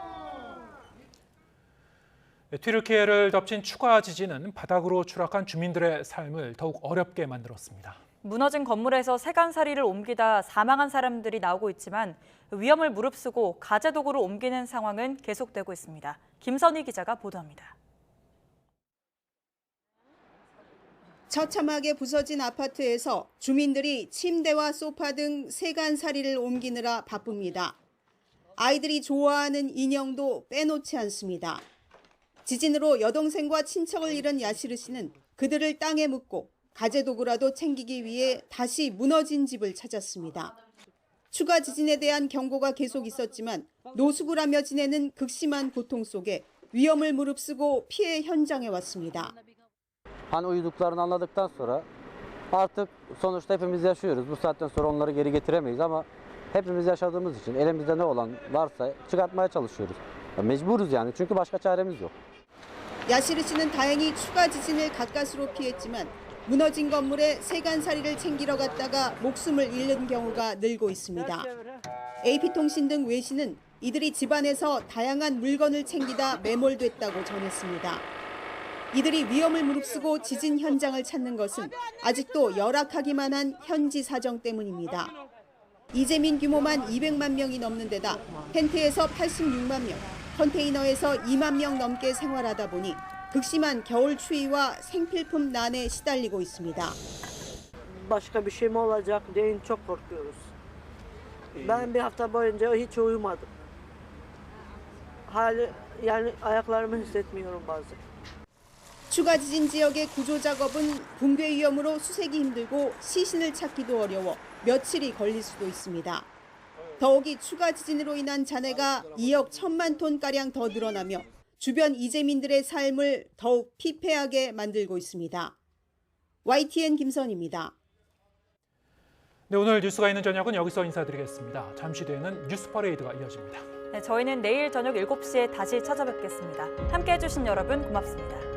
튀르키예를 덮친 추가 지진은 바닥으로 추락한 주민들의 삶을 더욱 어렵게 만들었습니다. 무너진 건물에서 세간살이를 옮기다 사망한 사람들이 나오고 있지만 위험을 무릅쓰고 가재도구로 옮기는 상황은 계속되고 있습니다. 김선희 기자가 보도합니다. 처참하게 부서진 아파트에서 주민들이 침대와 소파 등 세간살이를 옮기느라 바쁩니다. 아이들이 좋아하는 인형도 빼놓지 않습니다. 지진으로 여동생과 친척을 잃은 야시르 씨는 그들을 땅에 묻고 가재도구라도 챙기기 위해 다시 무너진 집을 찾았습니다. 추가 지진에 대한 경고가 계속 있었지만 노숙을 지내는 극심한 고통 속에 위험을 무릅쓰고 피해 현장에 왔습니다. Hani uyuduklarını anladıktan sonra artık sonuçta hepimiz yaşıyoruz. Bu saatten sonra onları geri getiremeyiz ama hepimiz yaşadığımız için elimizde ne olan varsa çıkartmaya çalışıyoruz. Mecburuz yani çünkü başka çaremiz yok. 야시르 씨는 다행히 추가 지진을 가까스로 피했지만 무너진 건물에 세간살이를 챙기러 갔다가 목숨을 잃는 경우가 늘고 있습니다. AP통신 등 외신은 이들이 집안에서 다양한 물건을 챙기다 매몰됐다고 전했습니다. 이들이 위험을 무릅쓰고 지진 현장을 찾는 것은 아직도 열악하기만 한 현지 사정 때문입니다. 이재민 규모만 200만 명이 넘는 데다 텐트에서 86만 명, 컨테이너에서 2만 명 넘게 생활하다 보니 극심한 겨울 추위와 생필품 난에 시달리고 있습니다. Başka bir şey mi olacak diye çok korkuyoruz. Ben bir hafta boyunca hiç uyumadım. Yani ayaklarımı hissetmiyorum bazen. 추가 지진 지역의 구조 작업은 붕괴 위험으로 수색이 힘들고 시신을 찾기도 어려워 며칠이 걸릴 수도 있습니다. 더욱이 추가 지진으로 인한 잔해가 2억 1천만 톤가량 더 늘어나며 주변 이재민들의 삶을 더욱 피폐하게 만들고 있습니다. YTN 김선희입니다. 네, 오늘 뉴스가 있는 저녁은 여기서 인사드리겠습니다. 잠시 뒤에는 뉴스 퍼레이드가 이어집니다. 네, 저희는 내일 저녁 7시에 다시 찾아뵙겠습니다. 함께해 주신 여러분 고맙습니다.